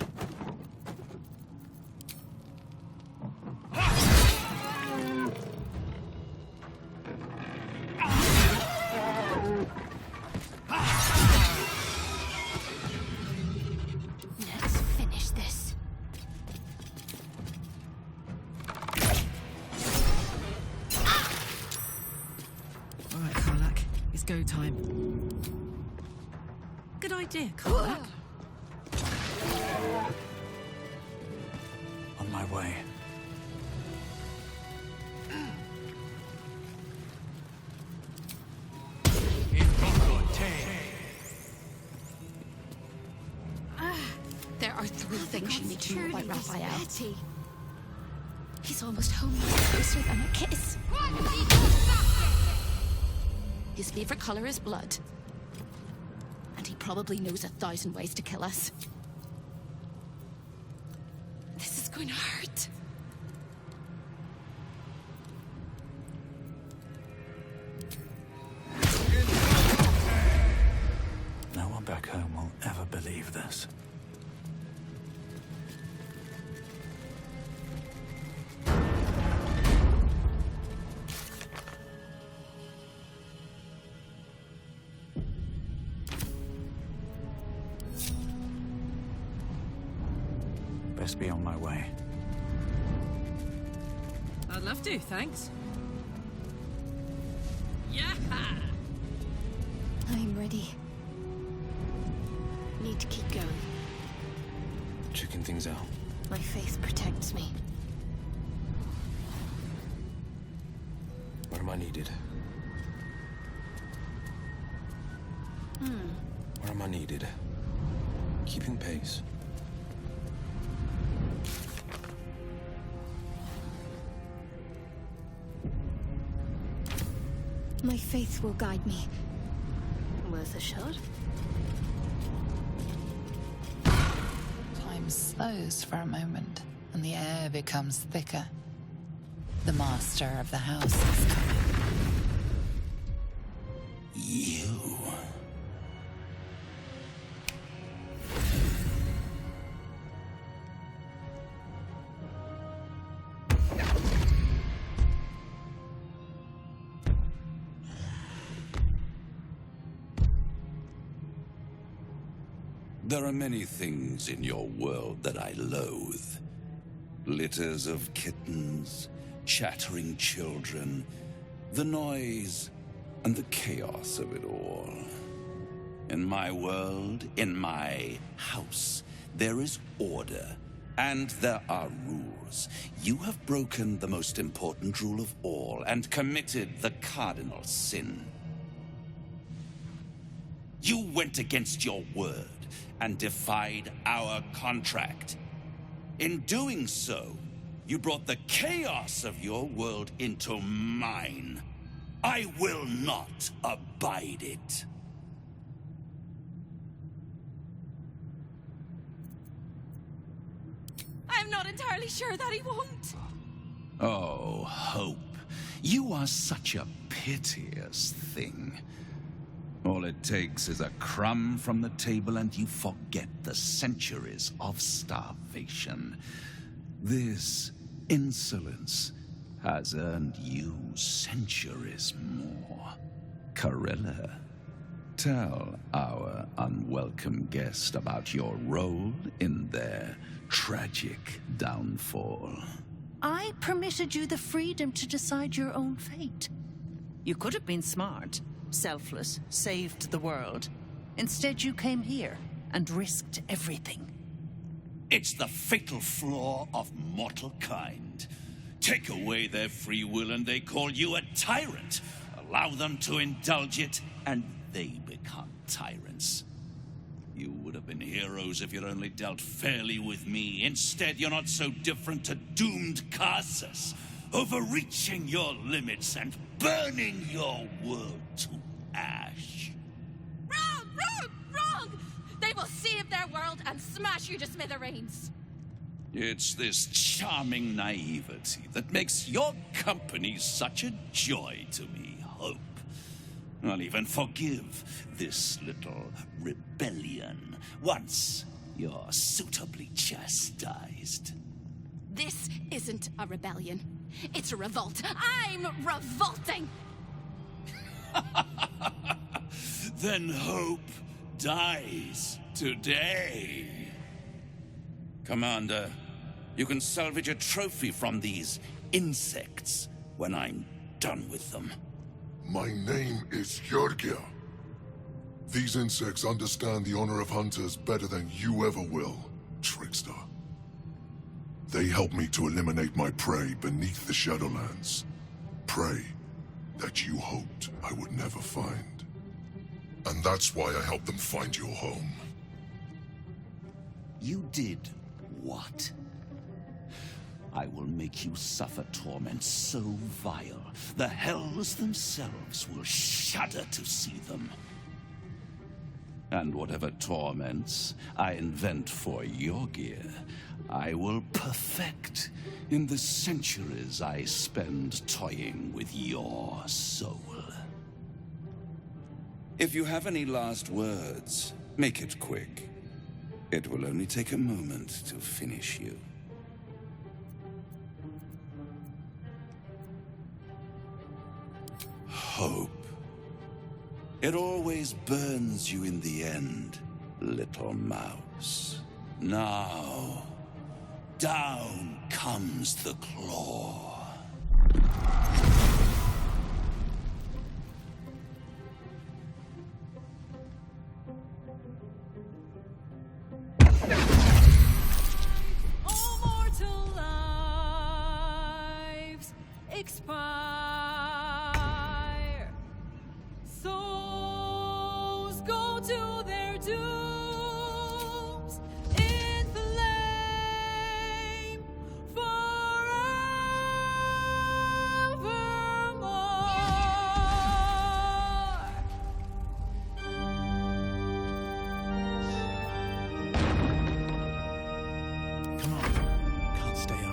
Let's finish this. All right, Karlak. It's go time. Good idea, Karlak. On my way. There are three things you need to know about Raphael. He's almost home closer than a kiss. His favorite color is blood. And he probably knows 1,000 ways to kill us. This is going to hurt. No one back home will ever believe this. Best be on my way. I'd love to, thanks. Yeah! I'm ready. Need to keep going. Checking things out. My faith protects me. Where am I needed? Where am I needed? Keeping pace. My faith will guide me. Worth a shot? Time slows for a moment, and the air becomes thicker. The master of the house is coming. You. There are many things in your world that I loathe. Litters of kittens, chattering children, the noise and the chaos of it all. In my world, in my house, there is order and there are rules. You have broken the most important rule of all and committed the cardinal sin. You went against your word and defied our contract. In doing so, you brought the chaos of your world into mine. I will not abide it. I'm not entirely sure that he won't. Oh, Hope, you are such a piteous thing. All it takes is a crumb from the table and you forget the centuries of starvation. This insolence has earned you centuries more. Corella, tell our unwelcome guest about your role in their tragic downfall. I permitted you the freedom to decide your own fate. You could have been smart, selfless, saved the world. Instead, you came here and risked everything. It's the fatal flaw of mortal kind. Take away their free will and they call you a tyrant. Allow them to indulge it and they become tyrants. You would have been heroes if you'd only dealt fairly with me. Instead, you're not so different to doomed Carsus, overreaching your limits and burning your world to ash. Wrong! Wrong! Wrong! They will save their world and smash you to smithereens. It's this charming naivety that makes your company such a joy to me, Hope. I'll even forgive this little rebellion once you're suitably chastised. This isn't a rebellion. It's a revolt. I'm revolting! Then hope dies today. Commander, you can salvage a trophy from these insects when I'm done with them. My name is Georgia. These insects understand the honor of hunters better than you ever will, trickster. They help me to eliminate my prey beneath the Shadowlands. Prey that you hoped I would never find. And that's why I helped them find your home. You did what? I will make you suffer torment so vile, the hells themselves will shudder to see them. And whatever torments I invent for your gear, I will perfect in the centuries I spend toying with your soul. If you have any last words, make it quick. It will only take a moment to finish you. Hope. It always burns you in the end, little mouse. Now, down comes the claw. All mortal lives expire. Souls go to their dooms in flame forevermore. Come on. Can't stay idle.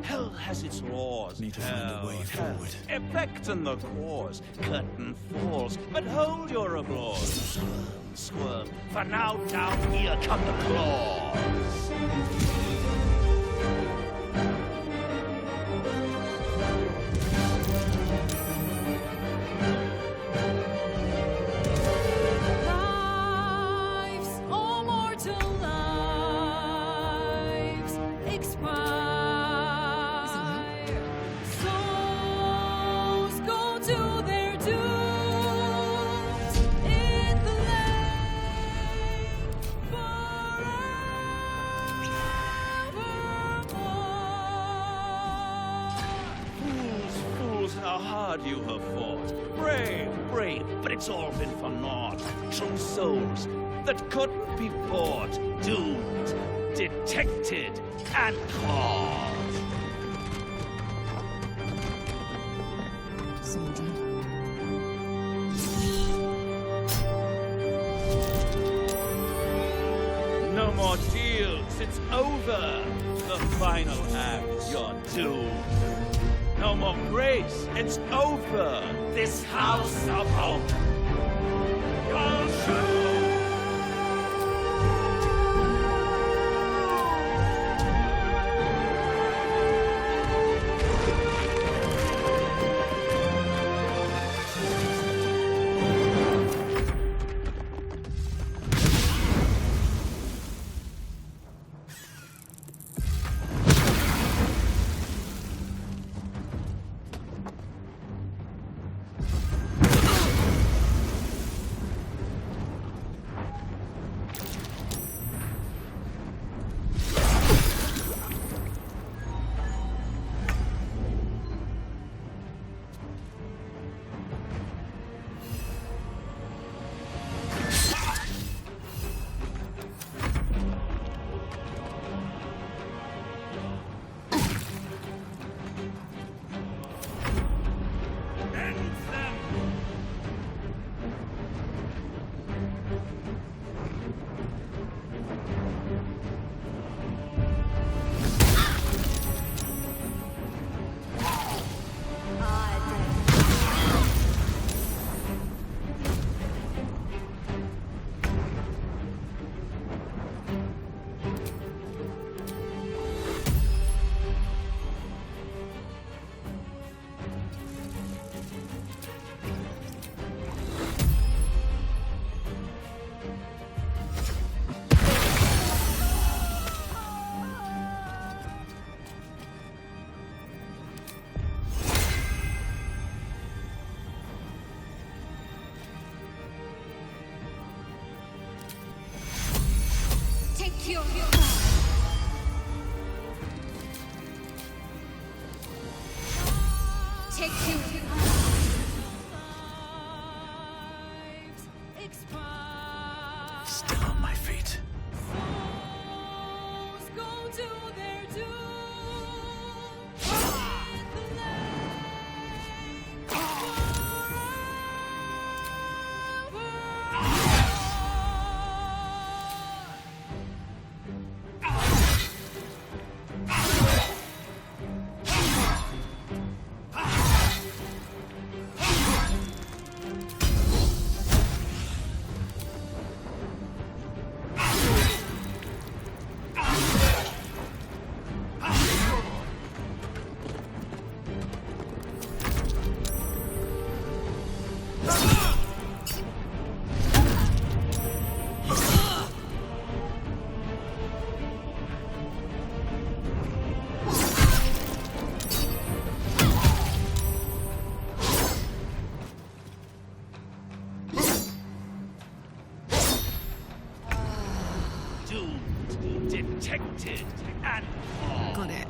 Hell has its laws. Need to find a way forward. Effect in the cause. Curtain falls, but hold your applause. Squirm, squirm, for now down here come the claws. Lives, all mortal lives expire. Souls go to their dooms in flame forevermore. Fools, how hard you have fought. Brave, brave, but it's all been for naught. True souls that couldn't be bought. Doomed, detected, and caught. No more deals, it's over. The final act, you're doomed. No more grace, it's over. This house of hope. You're doomed. Still on my feet. Go to their doom. Detected and Got it.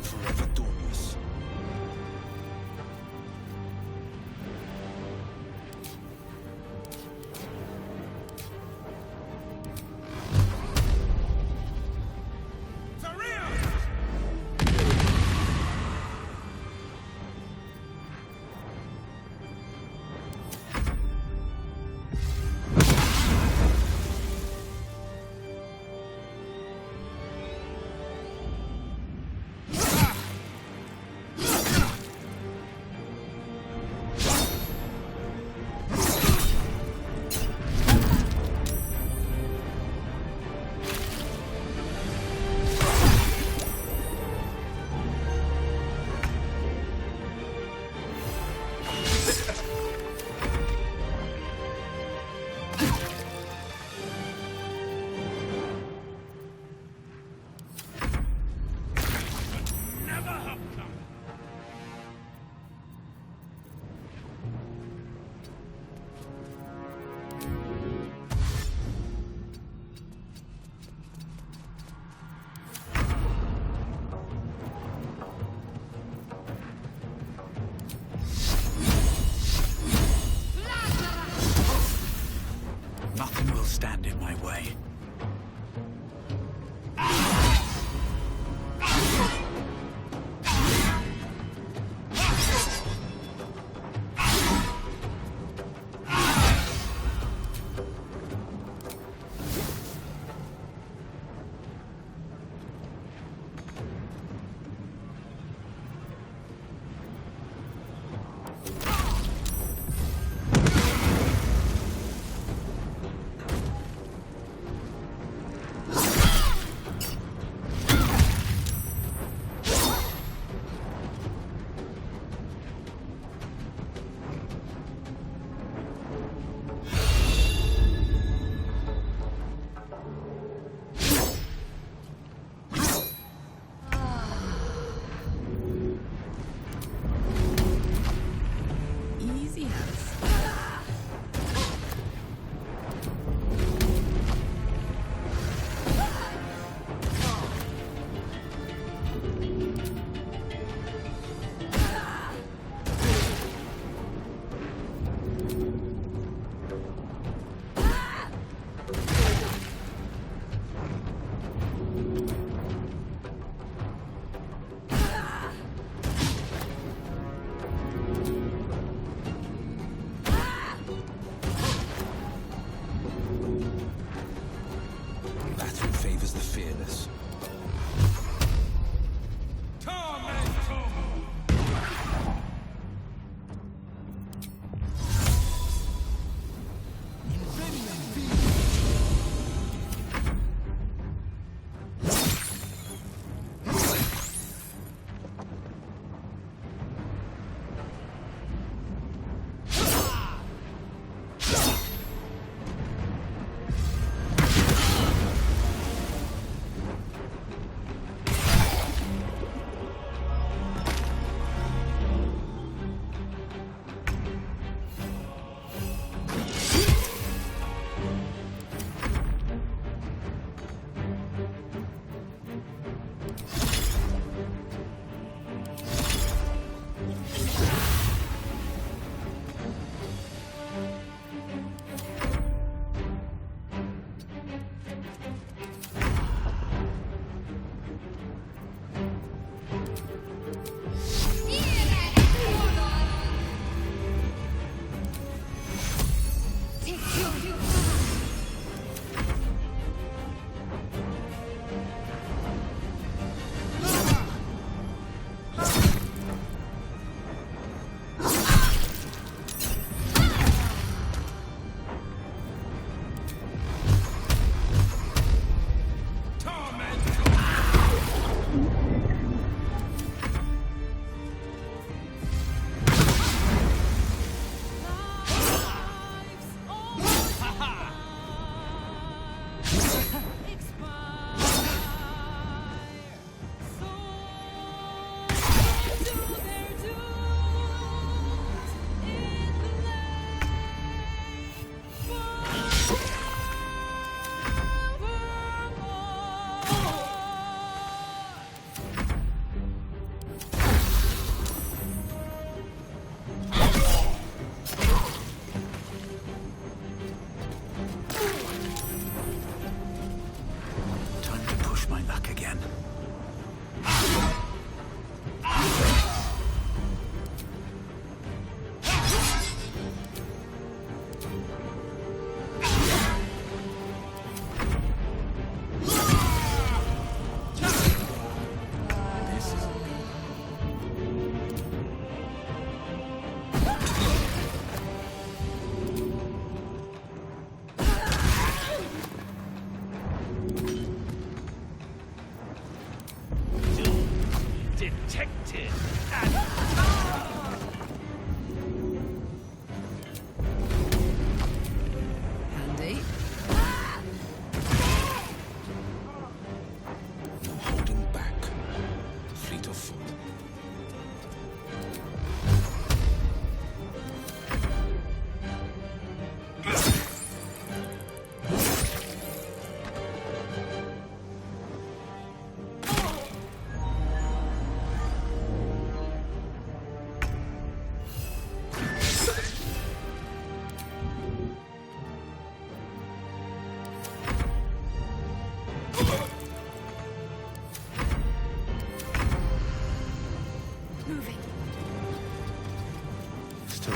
Forever dauntless. Nothing will stand in my way. That who favors the fearless.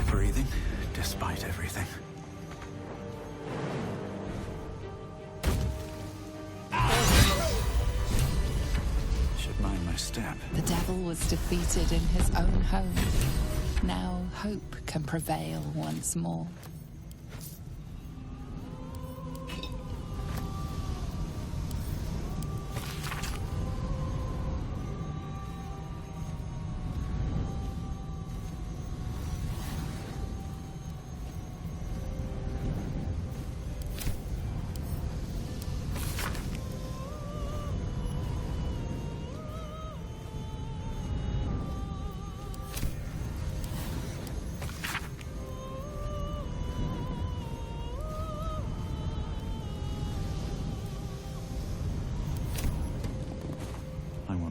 Breathing, despite everything. Should mind my step. The devil was defeated in his own home. Now hope can prevail once more.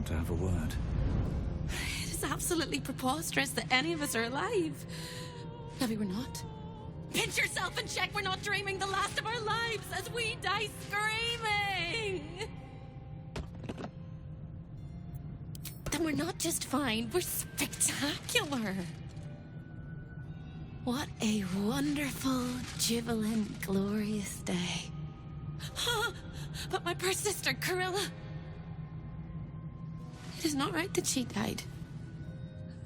To have a word. It is absolutely preposterous that any of us are alive. Maybe we're not. Pinch yourself and check we're not dreaming the last of our lives as we die screaming. Then we're not just fine, we're spectacular. What a wonderful, jubilant, glorious day. But my poor sister, Corilla. It is not right that she died.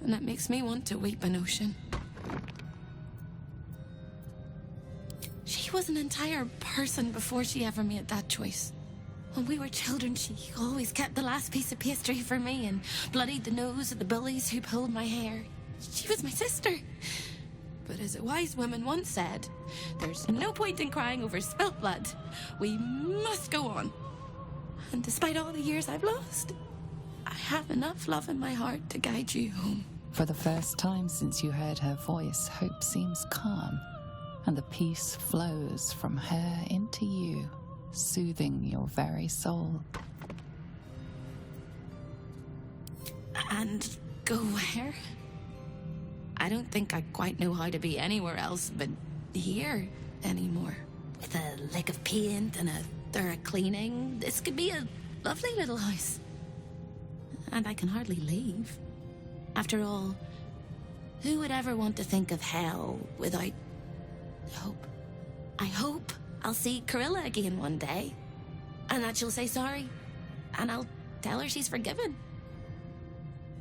And that makes me want to weep an ocean. She was an entire person before she ever made that choice. When we were children, she always kept the last piece of pastry for me and bloodied the nose of the bullies who pulled my hair. She was my sister. But as a wise woman once said, there's no point in crying over spilt blood. We must go on. And despite all the years I've lost, I have enough love in my heart to guide you home. For the first time since you heard her voice, hope seems calm, and the peace flows from her into you, soothing your very soul. And go where? I don't think I quite know how to be anywhere else but here anymore. With a lick of paint and a thorough cleaning, this could be a lovely little house. And I can hardly leave. After all, who would ever want to think of hell without hope? I hope I'll see Corilla again one day, and that she'll say sorry, and I'll tell her she's forgiven.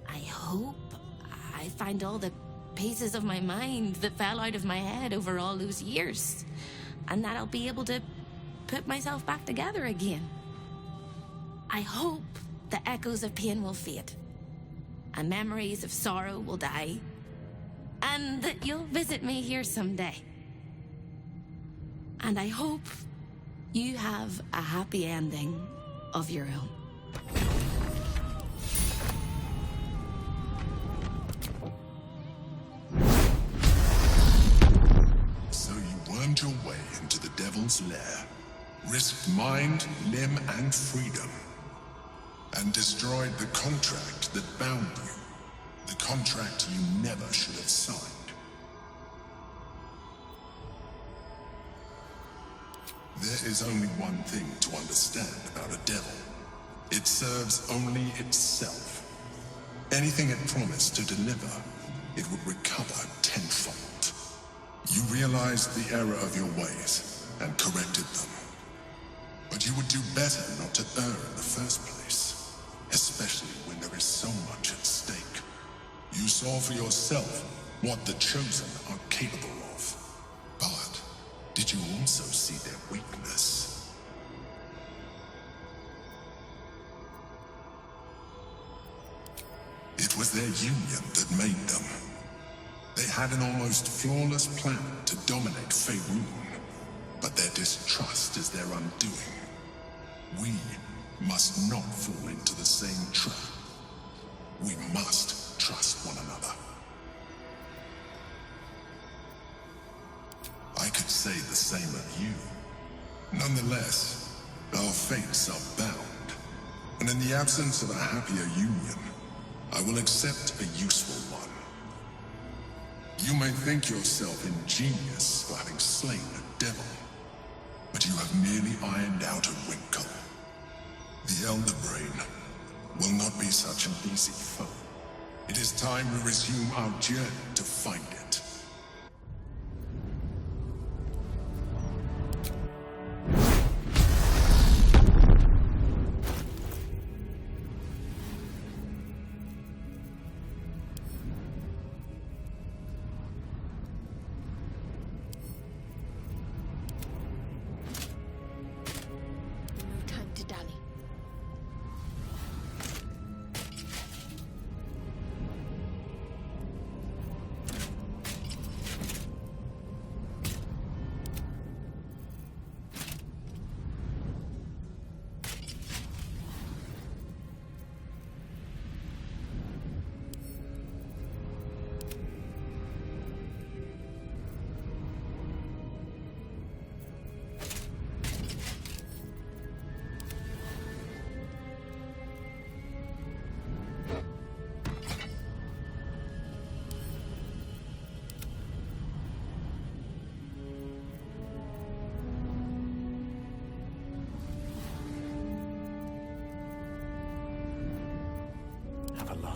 I hope I find all the pieces of my mind that fell out of my head over all those years, and that I'll be able to put myself back together again. I hope the echoes of pain will fade, and memories of sorrow will die, and that you'll visit me here someday. And I hope You have a happy ending of your own. So you wormed your way into the devil's lair, risked mind, limb, and freedom, and destroyed the contract that bound you. The contract you never should have signed. There is only one thing to understand about a devil. It serves only itself. Anything it promised to deliver, it would recover tenfold. You realized the error of your ways and corrected them. But you would do better not to err in the first place, especially when there is so much at stake. You saw for yourself what the chosen are capable of. But did you also see their weakness? It was their union that made them. They had an almost flawless plan to dominate Faerun, but their distrust is their undoing. We must not fall into the same trap. We must trust one another. I could say the same of you. Nonetheless, our fates are bound, and in the absence of a happier union, I will accept a useful one. You may think yourself ingenious for having slain a devil, but you have merely ironed out a wrinkle. The Elder Brain will not be such an easy foe. It is time we resume our journey to find it.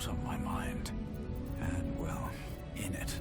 On my mind, and, well, in it.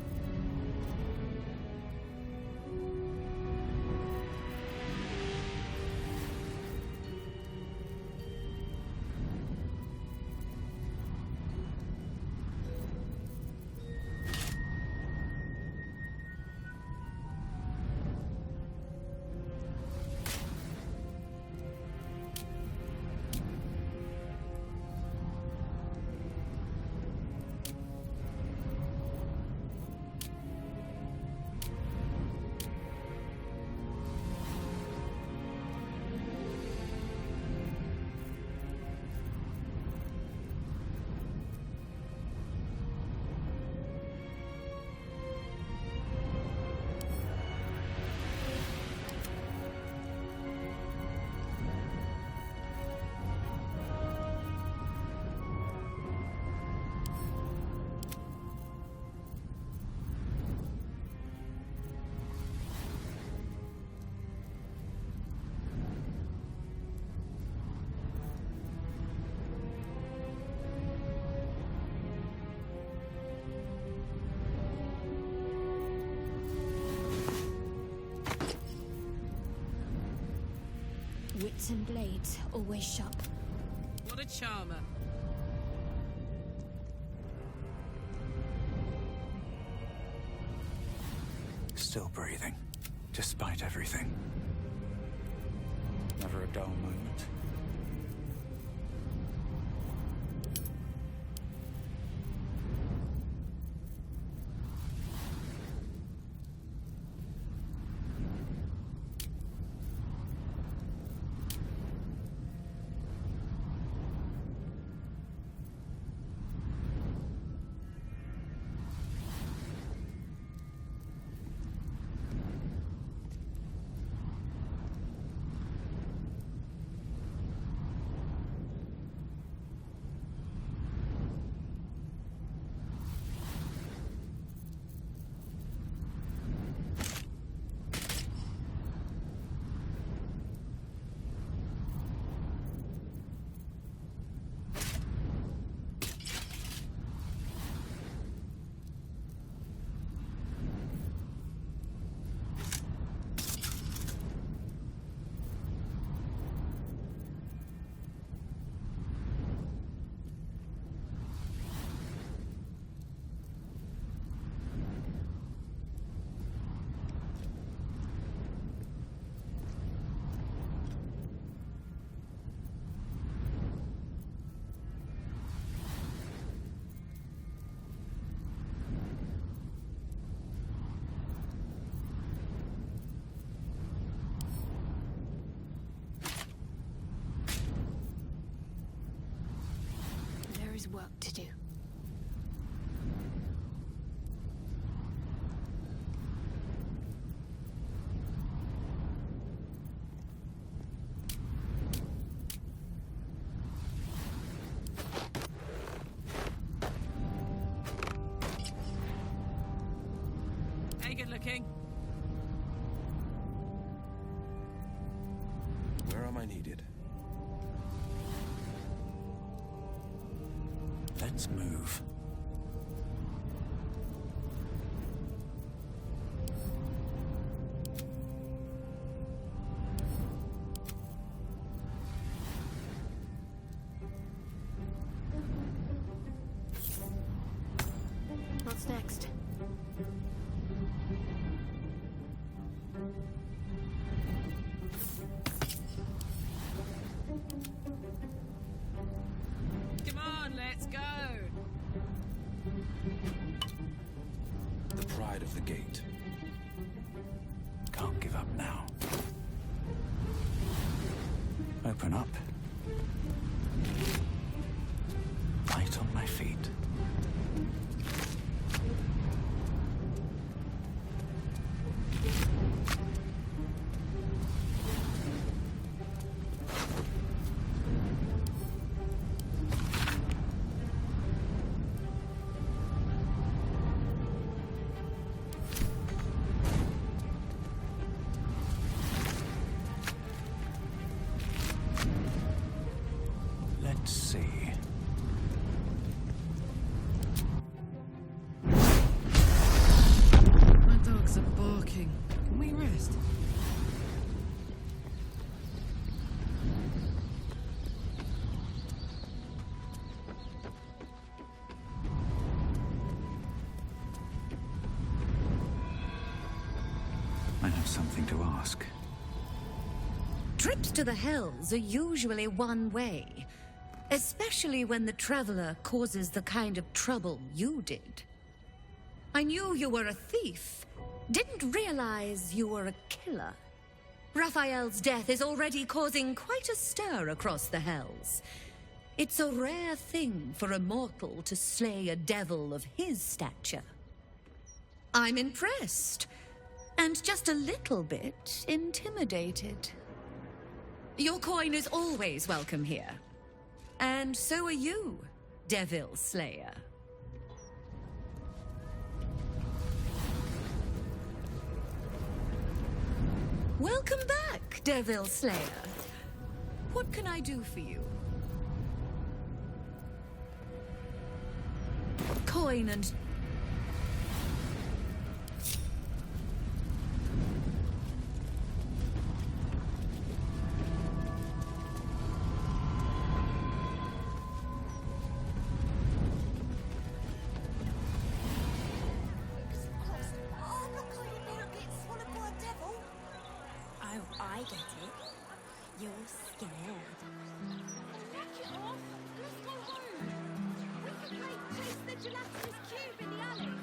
Wits and blades, always sharp. What a charmer. Still breathing, despite everything. Never a dull moment. work to do. Hey, good looking. Where am I needed? Let's move. What's next? Come on, let's go. The pride of the gate. Can't give up now. Open up. Light on my feet. Let's see. My dogs are barking. Can we rest? I have something to ask. Trips to the Hells are usually one way, especially when the traveler causes the kind of trouble you did. I knew you were a thief, didn't realize you were a killer. Raphael's death is already causing quite a stir across the Hells. It's a rare thing for a mortal to slay a devil of his stature. I'm impressed, and just a little bit intimidated. Your coin is always welcome here. And so are you, Devil Slayer. Welcome back, Devil Slayer. What can I do for you? Coin and... I get it. You're scared. Knock it off! Let's go home! We can play Chase the Gelatinous Cube in the alley!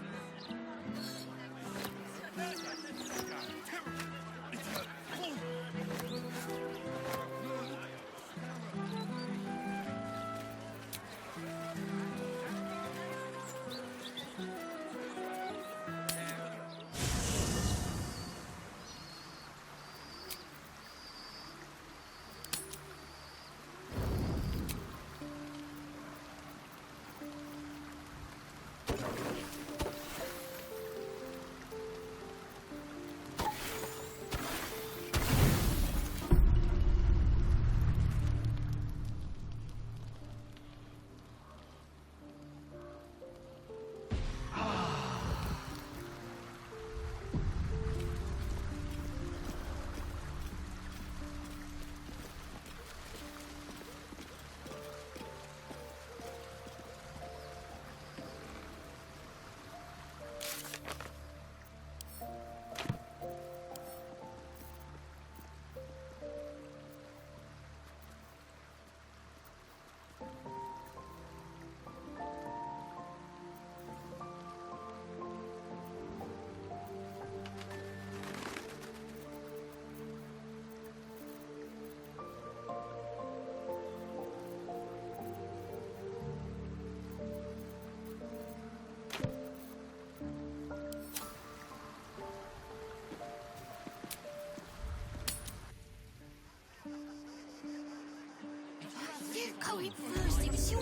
going first. It was your